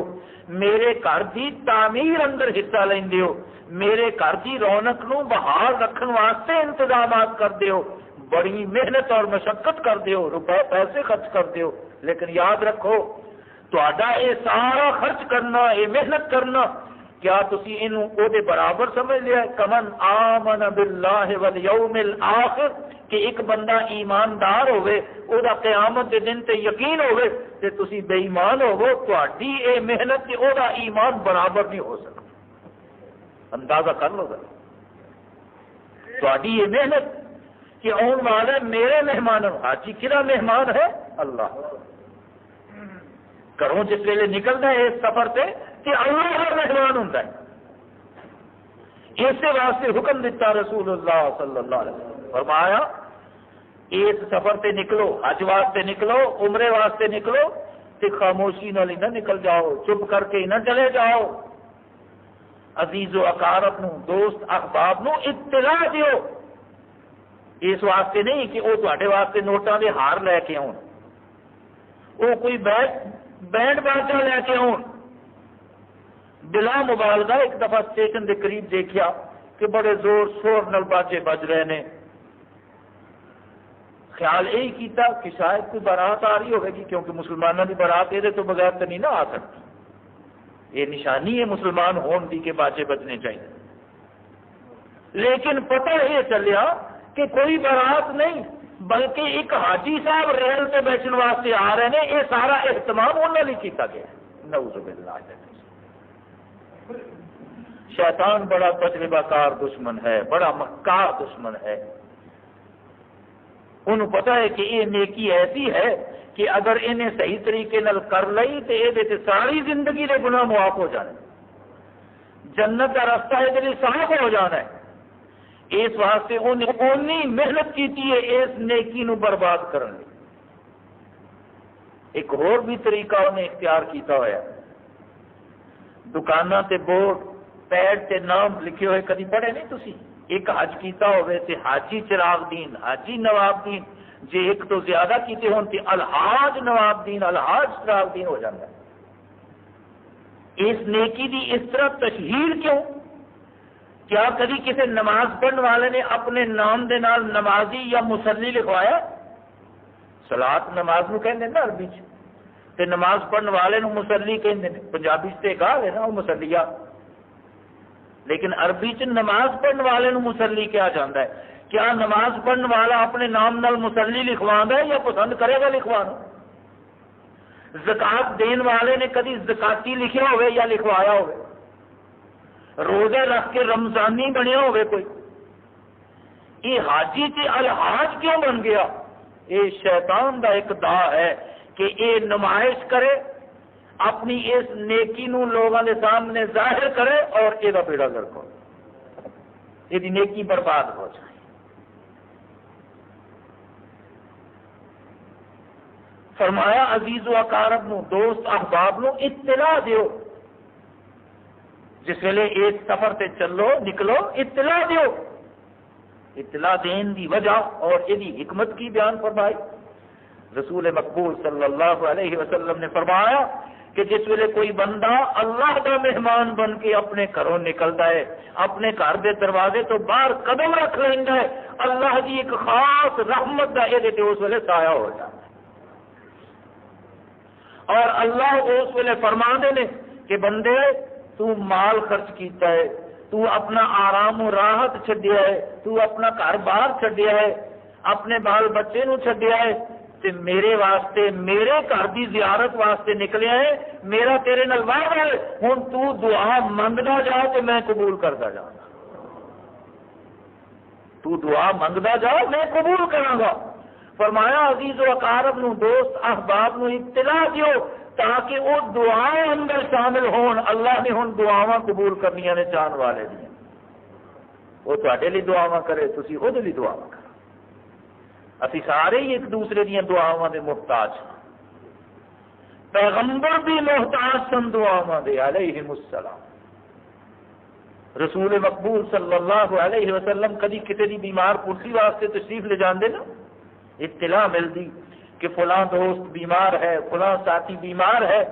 میرے گھر دی تعمیر اندر حصہ لیندے ہو، میرے گھر دی رونق نو بحال رکھن واسطے انتظامات کرتے ہو، بڑی محنت اور مشقت کرتے ہو، روپے پیسے خرچ کرتے ہو، لیکن یاد رکھو تہاڈا یہ سارا خرچ کرنا، یہ محنت کرنا، کیا تسی انہوں او دے برابر سمجھ لیا کمن آمن باللہ والیوم الآخر، کہ ایک بندہ ایماندار ہوئے او دا قیامت دے دن تے یقین ہوئے تے تسی بے ایمان ہوو، تہاڈی اے محنت تے او دا ایمان برابر نہیں ہو سکتا۔ اندازہ کر لو گا تہاڈی یہ محنت کہ آن والے میرے مہمان، حاجی کہڑا مہمان ہے؟ اللہ۔ گھروں جس ویلے نکلنا ہے اس سفر سے کہ اللہ کا مہمان ہوتا ہے، اسی واسطے حکم دیتا رسول اللہ صلی اللہ علیہ وسلم، فرمایا اس سفر سے نکلو، حج واسطے نکلو، عمرے واسطے نکلو تے خاموشی نال نہ نکل جاؤ، چپ کر کے نہ چلے جاؤ، عزیز و اقارب نو، دوست احباب نو اطلاع دیو، اس واسطے نہیں کہ وہ تواڈے واسطے نوٹاں دے ہار لے کے آؤ، وہ کوئی بینڈ باجا لے کے آؤ۔ بلا مبالغہ ایک دفعہ اسٹیشن کے قریب دیکھا کہ بڑے زور شور نال باجے بج رہے ہیں، خیال یہی کیتا کہ شاید کوئی بارات آ رہی ہوگی کہ کیونکہ مسلمانوں کی بارات یہ تو بغیر تو نہیں نہ آ سکتی، یہ نشانی ہے مسلمان ہون دی کہ باجے بجنے چاہیے، لیکن پتہ یہ چلیا کہ کوئی بارات نہیں بلکہ ایک حاجی صاحب ریل سے بیٹھنے واسطے آ رہے ہیں، یہ سارا اہتمام انہوں نے کیتا گیا۔ نعوذ باللہ، شیطان بڑا تجربہ کار دشمن ہے، بڑا مکار دشمن ہے، انہوں پتہ ہے کہ یہ نیکی ایسی ہے کہ اگر انہیں صحیح طریقے نال کر لئی تو یہ ساری زندگی کے گناہ معاف ہو جانے، جنت کا رستہ یہ صاف ہو جانا ہے، اس واسطے انہیں اونی محنت کی ہے اس نیکی نو برباد کرنے۔ ایک اور بھی طریقہ انہیں اختیار کیتا ہوا ہے، دکانوں تے بورڈ پیڈ تے نام لکھے ہوئے کدی پڑھے نہیں تسی؟ ایک حج کیتا ہوئے تے حاجی چراغ دین، حاجی نواب دین، جے ایک تو زیادہ کیتے ہون تے الحاج نواب دین، الحاج چراغ دین ہو جاتا ہے۔ اس نیکی دی اس طرح تشہیر کیوں؟ کیا کبھی کسی نماز پڑھنے والے نے اپنے نام دے نال نمازی یا مسلی لکھوایا؟ صلاۃ نماز نو کہندے نا عربی چ، تے نماز پڑھنے والے نو مسلی کہندے نے، پنجابی تے گال ہے نا وہ مسلیہ، لیکن عربی چ نماز پڑھنے والے نو مسلی کیا جاتا ہے؟ کیا نماز پڑھنے والا اپنے نام نال مسلی لکھواندا ہے یا پسند کرے گا لکھوانا؟ زکات دین والے نے کدی زکاتی لکھیا ہوئے یا لکھوایا ہوئے؟ روزے رکھ کے رمضانی بنیا ہوئے کوئی؟ یہ حاجی تے الحاج کیوں بن گیا؟ یہ شیطان دا ایک دا ہے کہ یہ نمائش کرے، اپنی اس نیکی نو لوگوں کے سامنے ظاہر کرے اور یہ بیڑا گرک ہو، یہ نیکی برباد ہو جائے۔ فرمایا عزیز و اقارب نو، دوست احباب نو اطلاع دیو، جس ویلے ایک سفر تے چلو نکلو اطلاع دیو۔ اطلاع دین دی وجہ اور یہ حکمت کی بیان فرمائی۔ رسول مقبول صلی اللہ علیہ وسلم نے فرمایا کہ جس ویلے کوئی بندہ اللہ کا مہمان بن کے اپنے گھروں نکلتا ہے، اپنے گھر کے دروازے تو باہر قدم رکھ لینا ہے، اللہ کی ایک خاص رحمت کا یہ اس ویلے سایہ ہو جاتا ہے، اور اللہ اس ویلے فرما دے نے کہ بندے تو مال خرچ کیتا ہے، تو اپنا آرام و راحت چھڈیا ہے، تو اپنا گھر باہر چھڈیا ہے، اپنے بال بچے نو چھڈیا ہے، تے میرے واسطے میرے گھر دی زیارت واسطے نکلیا ہے، میرا تیرے نال وعدہ ہے، ہن تو دعا منگدا جا تے میں قبول کردا جا، تو دعا منگدا جا میں قبول کراں گا۔ فرمایا عزیز و اقارب نو، دوست احباب نو اطلاع دیو تاکہ وہ دعائیں اندر شامل ہون۔ اللہ نے ہن دعاواں قبول کرنیاں نے چاہن والے دی، وہ تواڈے لیے دعاواں کرے، تسی اودے لیے دعاواں کرو۔ اسی سارے ہی ایک دوسرے دیا دعاواں دے محتاج ہیں. پیغمبر بھی محتاج سن دعاواں دے علیہم السلام. رسول مقبول صلی اللہ علیہ وسلم کدی کسی دی بیمار کرسی واسطے تشریف لے جاندے نا، اطلاع ملتی کہ فلاں دوست بیمار ہے، فلاں ساتھی بیمار ہے،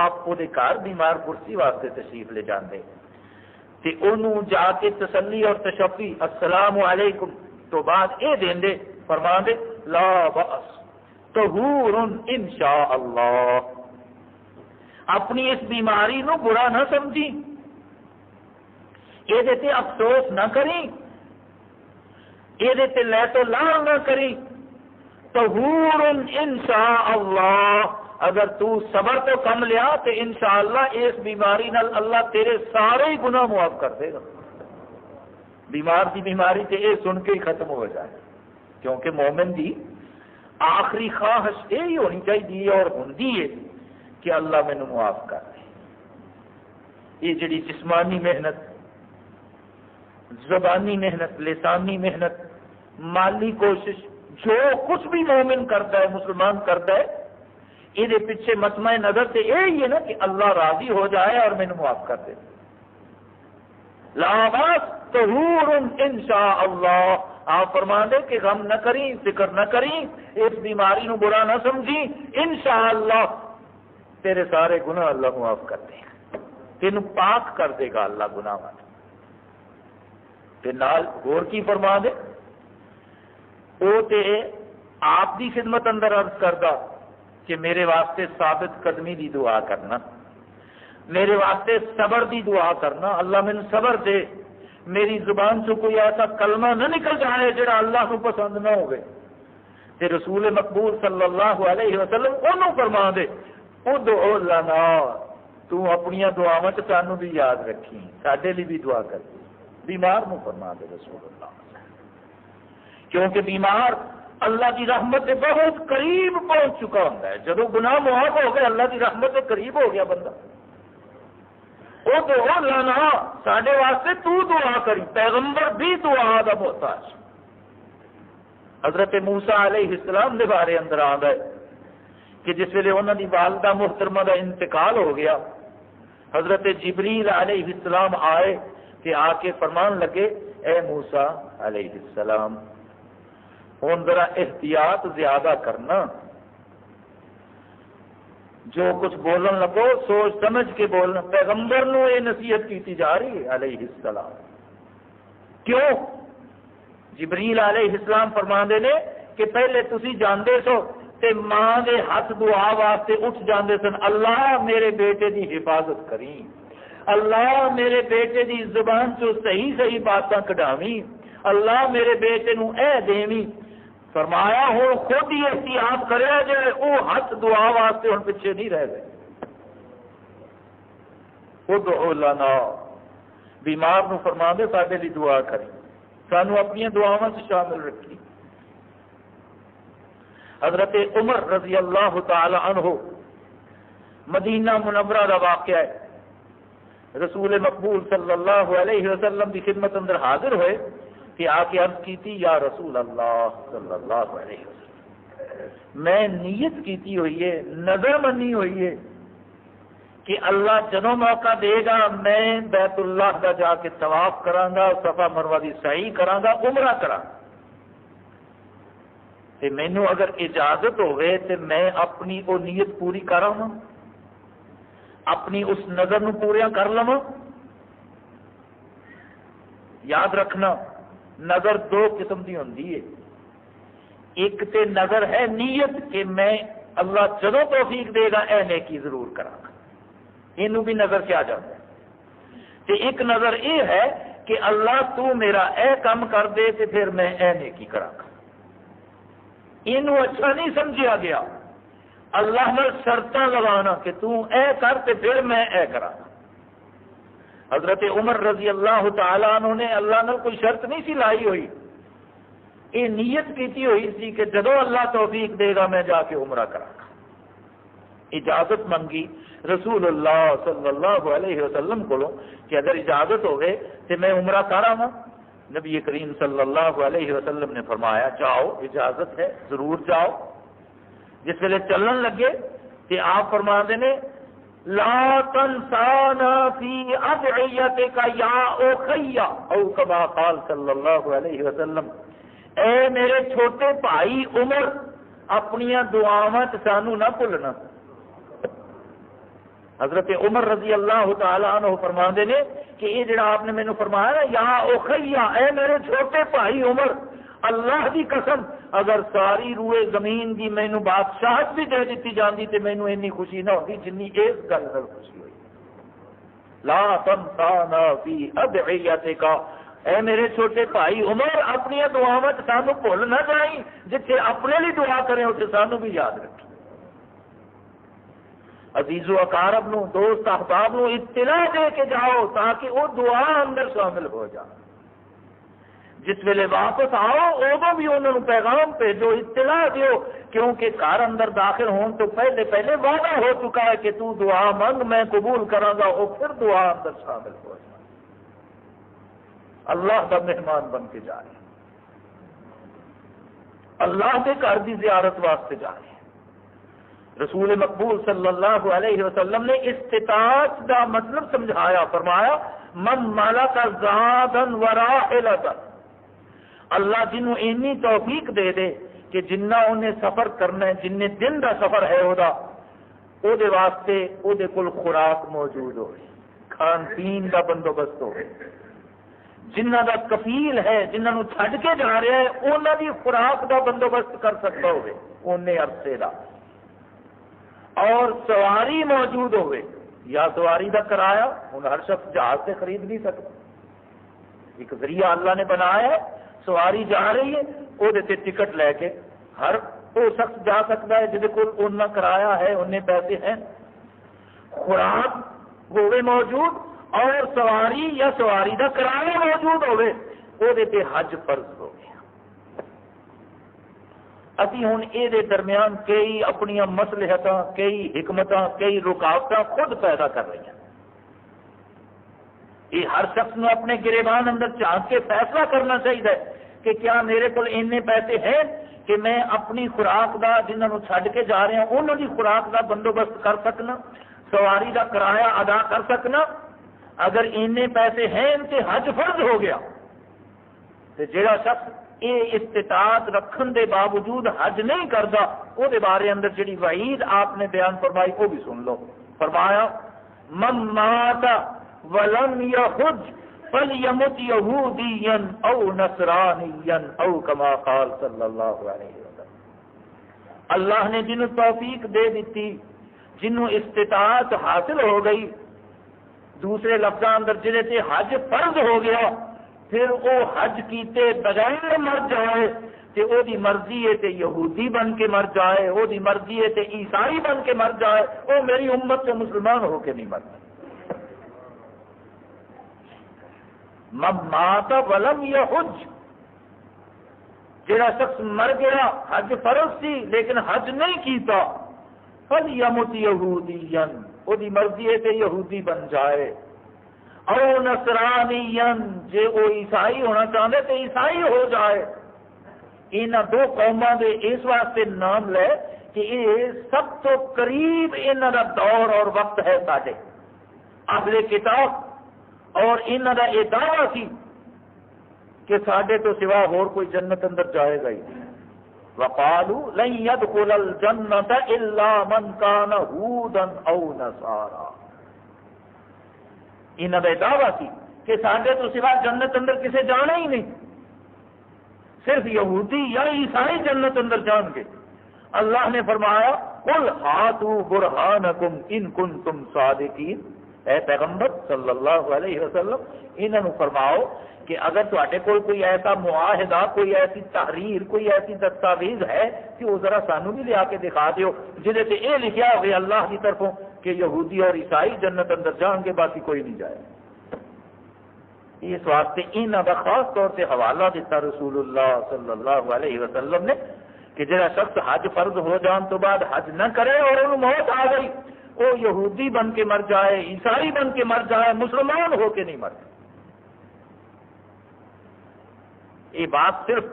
آپ وہ گھر بیمار کرسی واسطے تشریف لے جاندے تے انہوں جا کے تسلی اور تشفی السلام علیکم تو بعد اے دیندے، فرما دے لا بأس طہور انشاء اللہ. اپنی اس بیماری نو برا نہ سمجھی، یہ تے افسوس نہ کری، یہ تے لے تو لال نہ کری. طہور انشاء اللہ، اگر تو صبر تو کم لیا تو انشاءاللہ اس بیماری نال اللہ تیرے سارے ہی گناہ معاف کر دے گا. بیمار کی بیماری تے یہ سن کے ہی ختم ہو جائے، کیونکہ مومن دی آخری خواہش یہی ہونی چاہیے اور ہوندی ہے کہ اللہ مینوں معاف کر دے. یہ جڑی جسمانی محنت، زبانی محنت، لسانی محنت، مالی کوشش، جو کچھ بھی مومن کرتا ہے، مسلمان کرتا ہے، یہ پیچھے مسمع نظر سے یہی ہے نا کہ اللہ راضی ہو جائے اور مینوں معاف کر دے. لا باس طہور انشاء اللہ. آپ فرما دے کہ غم نہ کریں، فکر نہ کریں، اس بیماری نو برا نہ سمجھی، انشاءاللہ تیرے سارے گناہ اللہ معاف کر دے گا، تینوں پاک کر دے گا اللہ گناہ تے نال غور کی فرما دے او تے آپ دی خدمت اندر عرض کردہ کہ میرے واسطے ثابت قدمی دی دعا کرنا، میرے واسطے صبر دی دعا کرنا. اللہ میں صبر دے، میری زبان سے کوئی ایسا کلمہ نہ نکل جائے جڑا اللہ کو پسند نہ ہوئے. تے رسول مقبول صلی اللہ علیہ وسلم انہوں فرما دے ادعو لنا، تو اپنی دعاواں تے سانوں بھی یاد رکھی، ساڈے لیے بھی دعا کر. بیمار نو فرما دے رسول اللہ، کیونکہ بیمار اللہ کی رحمت سے بہت قریب پہنچ چکا ہوتا ہے. جب گناہ معاف ہو گئے اللہ کی رحمت سے قریب ہو گیا بندہ. وہ دعا لانا سارے واسطے تو دعا کری، پیغمبر بھی دعا دا محتاج. حضرت موسیٰ علیہ السلام کے بارے اندر آتا ہے کہ جس ویلے انہوں کی والدہ محترمہ کا انتقال ہو گیا، حضرت جبریل علیہ السلام آئے کہ آ کے فرمان لگے اے موسیٰ علیہ السلام ہوں ذرا احتیاط زیادہ کرنا، جو کچھ بولن لگو سوچ سمجھ کے بولنا. پیغمبر نو یہ نصیحت کی جا رہی ہے علیہ السلام. کیوں؟ جبریل علیہ السلام فرماندے نے کہ پہلے تسی جاندے سو تے ماں دے ہاتھ دعا واسطے اٹھ جاندے سن، اللہ میرے بیٹے دی حفاظت کریں، اللہ میرے بیٹے دی زبان چو صحیح صحیح باتاں کڈاویں، اللہ میرے بیٹے نو اے دیویں. فرمایا ہوں خود ہی احتیاط کرے جائے وہ ہاتھ دعا واسطے ہوں پیچھے نہیں رہ گئے. ادعو لنا، بیمار نو فرما دے سارے لیے دعا کریں، سانو اپنی دعاواں سے شامل رکھی. حضرت عمر رضی اللہ تعالی عنہ مدینہ منورہ کا واقعہ ہے. رسول مقبول صلی اللہ علیہ وسلم کی خدمت اندر حاضر ہوئے کہ آ کے عرض کی تھی یا رسول اللہ صلی اللہ علیہ وسلم میں نیت کیتی ہوئی ہے، نظر منی ہوئی ہے کہ اللہ جدوں موقع دے گا میں بیت اللہ کا جا کے طواف کرانگا، صفا مروہ دی سعی کرانگا، عمرہ کرانگا. تے مینوں اگر اجازت ہوئے تے میں اپنی وہ نیت پوری کراں، اپنی اس نظر نو پوریا کر لواں. یاد رکھنا نظر دو قسم کی ہوندی ہے. ایک تے نظر ہے نیت کہ میں اللہ جدوں توفیق دے گا اے نیکی ضرور کراں گا، یہ بھی نظر کیا جاتا ہے. تے ایک نظر یہ ہے کہ اللہ تو میرا اے کام کر دے تے پھر میں اے نیکی کراں گا. یہ اچھا نہیں سمجھا گیا اللہ نے شرطاں لگانا کہ تو اے کر تے پھر میں اے کراں. حضرت عمر رضی اللہ تعالیٰ عنہ نے اللہ نے کوئی شرط نہیں سی لائی ہوئی، یہ نیت کیتی ہوئی سی کہ جدو اللہ توفیق دے گا میں جا کے عمرہ کراں گا. اجازت منگی رسول اللہ صلی اللہ علیہ وسلم کو کہ اگر اجازت ہوئے تو میں عمرہ کراں. نبی کریم صلی اللہ علیہ وسلم نے فرمایا جاؤ، اجازت ہے، ضرور جاؤ۔ جس ویلے چلن لگے کہ آپ فرماتے نے لا تنسانا فی ادعیتک یا اخی او کما قال صلی اللہ علیہ وسلم، اے میرے چھوٹے بھائی عمر، اپنی دعاواں سانو نہ بھولنا۔ حضرت عمر رضی اللہ تعالی عنہ فرماندے نے کہ یہ جڑا آپ نے مینوں فرمایا نا یا اخیا، اے میرے چھوٹے بھائی عمر، اللہ دی قسم اگر ساری روئے زمین دی مینوں بادشاہت بھی دے دیتی جاندی تے مینوں اتنی خوشی نہ ہوتی جنی اس گل نال خوشی ہوئی۔ لا تنسانا فی ادعیتک، اے میرے چھوٹے بھائی عمر، اپنی دعاواں سانو بھول نہ جائیں، جتھے اپنے لیے دعا کریں اتنے سانو بھی یاد رکھیں۔ عزیز و اقارب نو، دوست احباب نو اطلاع دے کے جاؤ تاکہ وہ دعا اندر شامل ہو جائے۔ جس ویلے واپس آؤ ادو بھی انہوں نے پیغام بھیجو، اطلاع دیو، کیونکہ گھر اندر داخل ہون تو پہلے وعدہ ہو چکا ہے کہ تو دعا منگ میں قبول کراں گا، وہ پھر دعا اندر شامل ہو جائے۔ اللہ کا مہمان بن کے جا رہے، اللہ کے گھر کی زیارت واسطے جا رہے ہیں۔ رسول مقبول صلی اللہ علیہ وسلم نے استطاعت کا مطلب سمجھایا، فرمایا من ملک زادا وراحلۃ، اللہ جنوں اینی توفیق دے دے کہ جنہ انہیں سفر کرنا ہے، جن دن کا سفر ہے او دے واسطے او دے کول خوراک موجود ہو، کھان پین کا بندوبست ہو، جنہ کا کفیل ہے، جنہوں چھڈ کے جا رہا ہے انہوں کی خوراک کا بندوبست کر سکتا ہوئے اونے عرصے کا، اور سواری موجود ہوئے، یا سواری کا کرایہ ہوں ہر شخص جہاز سے خرید نہیں سکتا، ایک ذریعہ اللہ نے بنایا ہے، سواری جا رہی ہے وہ ٹکٹ لے کے ہر وہ شخص جا سکتا ہے جہد کو اُنہ کرایہ ہے، انہیں پیسے ہیں، خوراک ہوئے موجود اور سواری یا سواری کا کرایہ موجود ہوئے، وہ حج فرض ہو گیا۔ ابھی ہوں یہ درمیان کئی اپنی مصلحت، کئی حکمت، کئی رکاوٹ خود پیدا کر رہی ہیں۔ یہ ہر شخص نے اپنے گریبان اندر جھانک کے فیصلہ کرنا چاہیے کہ کیا میرے کو اتنے پیسے ہیں کہ میں اپنی خوراک کا، جنہوں چھڈ کے جا رہے ہیں انہوں کی خوراک کا بندوبست کر سکنا، سواری کا کرایہ ادا کر سکنا۔ اگر اتنے پیسے ہیں ان سے حج فرض ہو گیا، تو جہاں شخص یہ استطاعت رکھن دے باوجود حج نہیں کرتا، وہ بارے اندر جڑی وعید آپ نے بیان فرمائی وہ بھی سن لو۔ فرمایا من مات ولم یحج فلیمت یہودیا او نصرانیا او کما قال صلی اللہ علیہ وسلم۔ اللہ نے جنہوں توفیق دے دیتی، جنہوں استطاعت حاصل ہو گئی، دوسرے لفظوں اندر جنہیں تے حج فرض ہو گیا، پھر وہ حج کیتے بغیر مر جائے تے او دی مرضی ہے تے یہودی بن کے مر جائے، او دی مرضی ہے تے عیسائی بن کے مر جائے، وہ میری امت سے مسلمان ہو کے نہیں مرتا۔ من مات ولم یحج، جہاں شخص مر گیا حج فرض سی لیکن حج نہیں کیتا، فلیمت یہودیا، وہ دی مرضی ہے کہ یہودی بن جائے، او نصرانیا، جے وہ عیسائی ہونا چاہتے تو عیسائی ہو جائے۔ ان دو قوموں دے اس واسطے نام لے کہ یہ سب تو قریب انہاں دا دور اور وقت ہے ساڈے اہل کتاب، اور انہاں دا یہ دعویٰ سی کہ ساڈے تو سوا اور کوئی جنت اندر جائے گا ہی نہیں۔ وقالوا لن يدخل الجنة الا من كان هودا او نصارا، انہاں دا دعویٰ سی کہ ساڈے تو سوا جنت اندر کسے جانا ہی نہیں، صرف یہودی یا عیسائی جنت اندر جان گے۔ اللہ نے فرمایا قل ہاتوا برہانکم ان کنتم صادقین، اے پیغمبر صلی اللہ علیہ وسلم انہوں نے فرماؤ کہ اگر تواڈے کول کوئی ایسا معاہدہ، کوئی ایسی تحریر، کوئی ایسی دستاویز ہے کہ وہ ذرا سانو بھی لیا کے دکھا دیو جہدے تے یہ لکھیا ہوئے اللہ کی طرفوں کہ یہودی اور عیسائی جنت اندر جان گے باقی کوئی نہیں جائے۔ اس واسطے انہاں دا خاص طور سے حوالہ دیتا رسول اللہ صلی اللہ علیہ وسلم نے کہ جہاں شخص حج فرض ہو جان تو بعد حج نہ کرے اور انہوں موت آ گئی، وہ یہودی بن کے مر جائے، عیسائی بن کے مر جائے، مسلمان ہو کے نہیں مر جائے۔ یہ بات صرف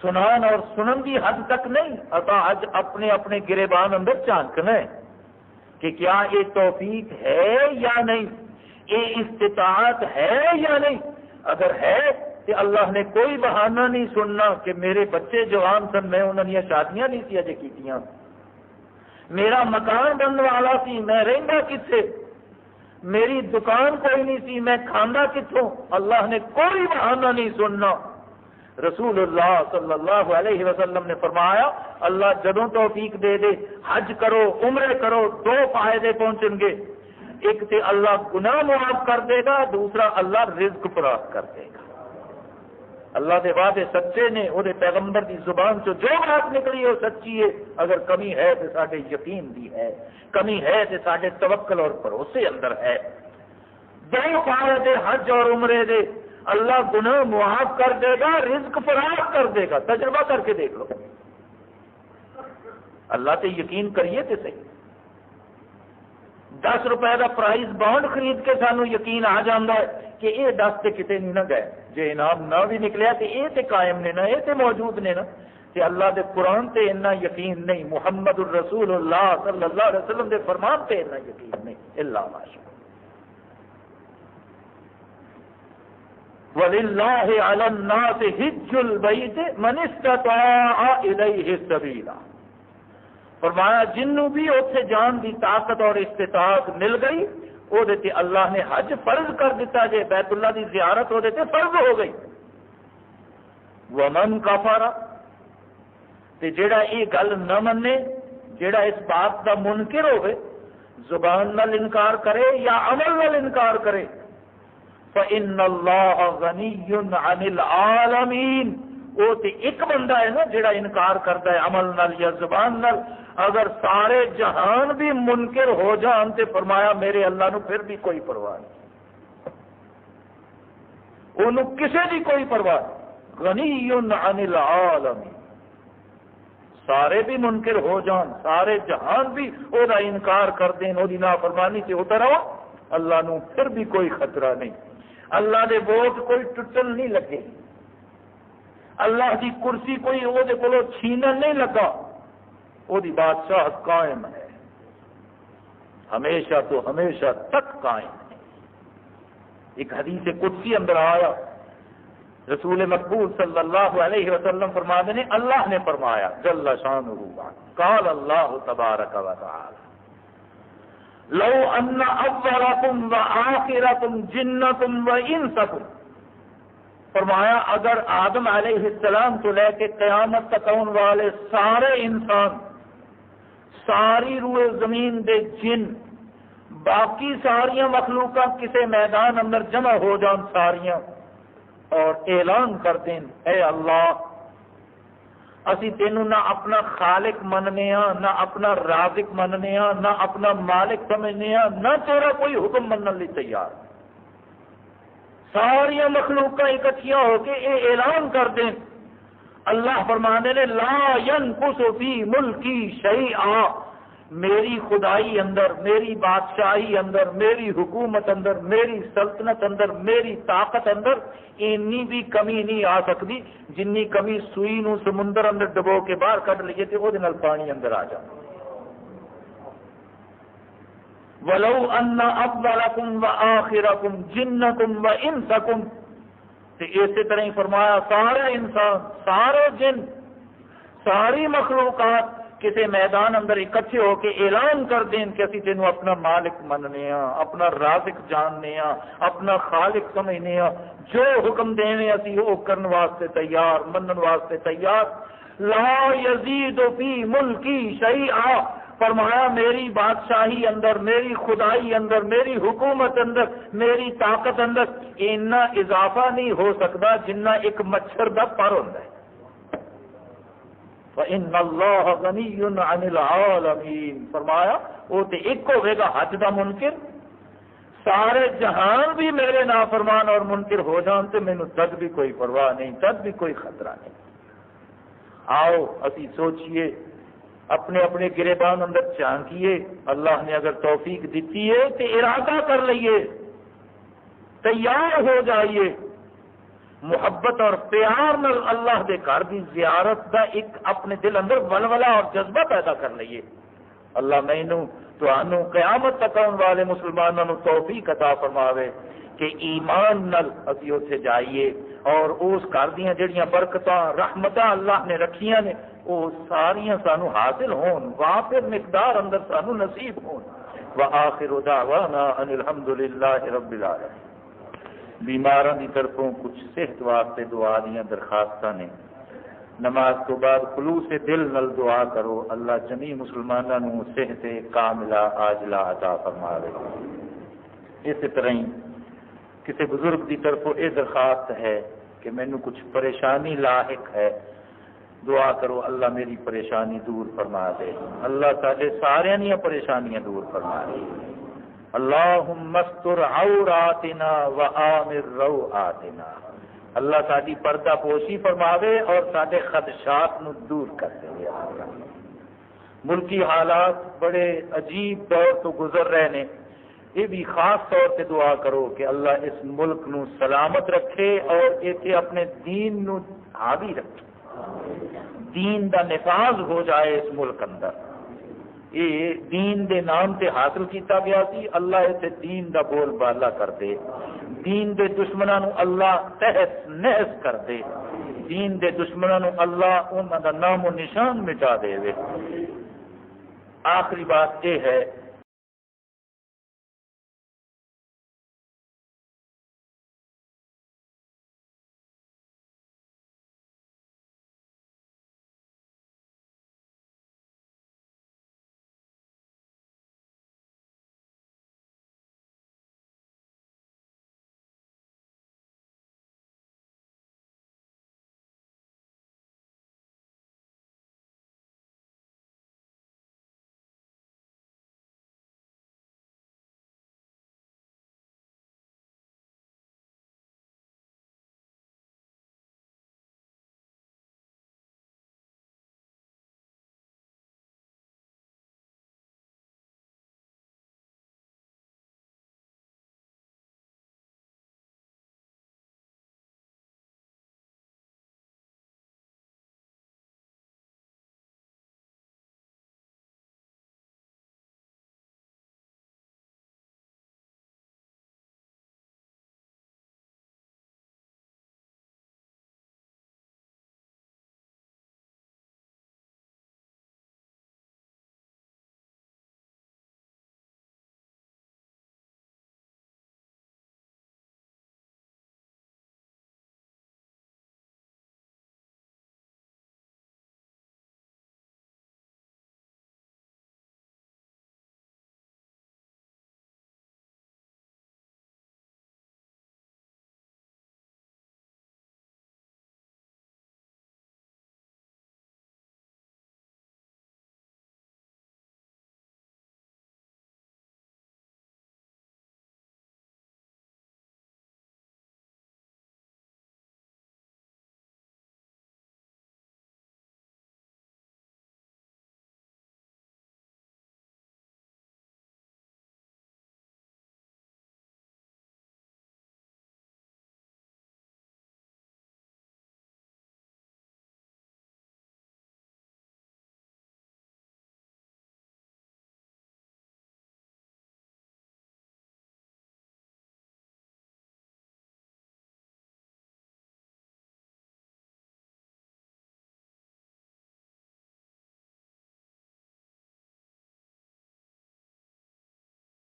سنان اور سنن کی حد تک نہیں، اتا اج اپنے اپنے گریبان اندر جھانکنا ہے کہ کیا یہ توفیق ہے یا نہیں، یہ استطاعت ہے یا نہیں۔ اگر ہے تو اللہ نے کوئی بہانہ نہیں سننا کہ میرے بچے جوان سن، میں انہوں نے شادیاں نہیں سی اجے کیتیاں، میرا مکان بننے والا سی، میں رہندا کتھے، میری دکان کوئی نہیں سی، میں کھانا کتوں۔ اللہ نے کوئی بہانہ نہیں سننا۔ رسول اللہ صلی اللہ علیہ وسلم نے فرمایا اللہ جدوں توفیق دے دے حج کرو عمرے کرو، دو فائدے پہنچن گے، ایک تے اللہ گناہ معاف کر دے گا، دوسرا اللہ رزق فراخ کر دے گا۔ اللہ دے وعدے سچے نے، وہ پیغمبر دی زبان سے جو بات نکلی وہ سچی ہے۔ اگر کمی ہے تو ساڈے یقین دی ہے، کمی ہے تو ساڈے توکل اور بھروسے اندر ہے۔ دو فائدے حج اور عمرے دے، اللہ گناہ معاف کر دے گا، رزق فراخ کر دے گا۔ تجربہ کر کے دیکھ لو، اللہ تے یقین کریے تے صحیح۔ 10 روپے کا پرائز بانڈ خرید کے سانو یقین آ جاتا ہے کہ یہ 10 تے کتے نہیں نہ گئے، جے انعام نہ بھی نکلیا تو یہ تے قائم نے نا، یہ تے موجود نے نا۔ کہ اللہ دے قرآن تے اتنا یقین نہیں، محمد الرسول اللہ صلی اللہ علیہ وسلم دے فرمان تے اتنا یقین نہیں، اللہ ماشاء وَلِلَّهِ عَلَى النَّاسِ حِجُّ الْبَيْتِ مَنِ اسْتَطَاعَ إِلَيْهِ سَبِيلًا۔ فرمایا جنوں بھی اتنے جان دی طاقت اور استطاعت مل گئی، وہ دیتے اللہ نے حج فرض کر دیتا، جے بیت اللہ دی زیارت وہ دیتے فرض ہو گئی۔ وَمَنْ كَفَرَ، تے جیڑا یہ گل نہ منے، جیڑا اس بات دا منکر ہوئے، زبان نال انکار کرے یا عمل نال انکار کرے، فَإِنَّ اللَّهَ غَنِيٌّ عَنِ الْعَالَمِينَ، وہ تے ایک بندہ ہے نا جڑا انکار کرتا ہے عمل نال یا زبان نال۔ اگر سارے جہان بھی منکر ہو جان تے فرمایا میرے اللہ نو پھر بھی کوئی پرواہ نہیں، انہوں کسے دی کوئی پرواہ نہیں۔ غنی عن العالمین، سارے بھی منکر ہو جان، سارے جہان بھی وہ دا انکار کر دیں، وہ دی نافرمانی سے ہوتا رہو، اللہ نو پھر بھی کوئی خطرہ نہیں۔ اللہ دے ووٹ کوئی ٹوٹن نہیں لگے، اللہ دی کرسی کوئی وہ دے کولو چھینن نہیں لگا، وہ دی بادشاہ قائم ہے، ہمیشہ تو ہمیشہ تک قائم ہے۔ ایک حدیث قدسی اندر آیا، رسول مقبول صلی اللہ علیہ وسلم فرماتے ہیں اللہ نے فرمایا جل شانہ، قال اللہ تبارک و تعالی لو ان اولکم و آخرکم جنکم و انسکم، فرمایا اگر آدم علیہ السلام تو لے کے قیامت تک آنے والے سارے انسان، ساری روئے زمین دے جن، باقی ساریاں مخلوقات کسے میدان اندر جمع ہو جان ساریاں اور اعلان کر دیں اے اللہ اسی تینوں نہ اپنا خالق مننے ہاں، نہ اپنا رازق مننے ہاں، نہ اپنا مالک سمجھنے ہاں، نہ تیرا کوئی حکم مننے لی تیار۔ ساریاں مخلوقات اکٹھیاں ہو کے یہ اعلان کر دیں، اللہ فرمانے نے لا ينقص فی ملکی شیئا، میری خدائی اندر، میری بادشاہی اندر، میری حکومت اندر، میری سلطنت اندر، میری طاقت اندر اینی بھی کمی نہیں آ سکتی جنی کمی سوئی نو سمندر اندر ڈبو کے باہر کڈ لیے تے وہ پانی اندر آ جائے۔ ولو ان اولکم و آخرکم جنکم و انسکم، تے اسی طرح ہی فرمایا سارے انسان، سارے جن، ساری مخلوقات کسی میدان اندر اکٹھے ہو کے اعلان کر دیں کہ اسی تینوں اپنا مالک مننے ہاں، اپنا رازق جاننے ہاں، اپنا خالق سمجھنے ہاں، جو حکم دینے اسی وہ کرن واسطے تیار، منن واسطے تیار۔ لا یزید فی ملکی شیئا، فرمایا میری بادشاہی اندر، میری خدائی اندر، میری حکومت اندر، میری طاقت اندر اتنا اضافہ نہیں ہو سکتا جنہ ایک مچھر دا پر ہوتا ہے۔ فَإِنَّ اللَّهَ غَنِيٌّ عَنِ الْعَالَمِينَ، فرمایا وہ تے ایک ہوئے گا حج دا منکر، سارے جہان بھی میرے نافرمان اور منکر ہو جان تے مینوں تد بھی کوئی پرواہ نہیں، تد بھی کوئی خطرہ نہیں۔ آؤ اسی سوچئے، اپنے اپنے گریبان اندر جھانکیے، اللہ نے اگر توفیق دیتی ہے تو ارادہ کر لئیے، تیار ہو جائیے محبت اور پیار نال اللہ دے گھر دی زیارت دا ایک اپنے دل اندر ولولہ اور جذبہ پیدا کر لئیے. اللہ مینوں تانوں قیامت تک آن والے مسلمانوں نو توفیق عطا فرماوے کہ ایمان نال اسی اتنے جائیے اور اس گھر دیاں جڑیاں برکتاں رحمتاں اللہ نے رکھیاں نے وہ ساریاں سانو حاصل ہون وافر مقدار اندر سانو نصیب ہون. وآخر دعوانا ان الحمدللہ رب العالمین. بیماراں دی طرفوں کچھ صحت واسطے دعا دیاں درخواستاں نے. نماز تو بعد خلوص دل نل دعا کرو اللہ جمی مسلمانوں نو صحت کاملہ عاجلہ عطا فرماوے. اسی طرح ہی کسی بزرگ کی طرف یہ درخواست ہے کہ مینو کچھ پریشانی لاحق ہے دعا کرو اللہ میری پریشانی دور فرما دے. اللہ سارے سارے دیا پریشانیاں دور فرما دے. اللہم استر عوراتنا وآمر روعاتنا. اللہ ساری پردہ پوشی فرماوے اور سارے خدشات نو دور کر دے. ملکی حالات بڑے عجیب دور تو گزر رہے ہیں. یہ بھی خاص طور سے دعا کرو کہ اللہ اس ملک نو سلامت رکھے اور اسے اپنے دین نو حاوی رکھے. دین دا نفاذ ہو جائے اس ملک اندر. یہ دین دے نام تے حاصل کیتا گیا سی. اللہ اسے دین دا بول بالا کر دے. دین دے دشمنوں نو اللہ تحس نحس کر دے. دین دے دشمنوں نو اللہ انہاں دا نام و نشان مٹا دے. آخری بات یہ ہے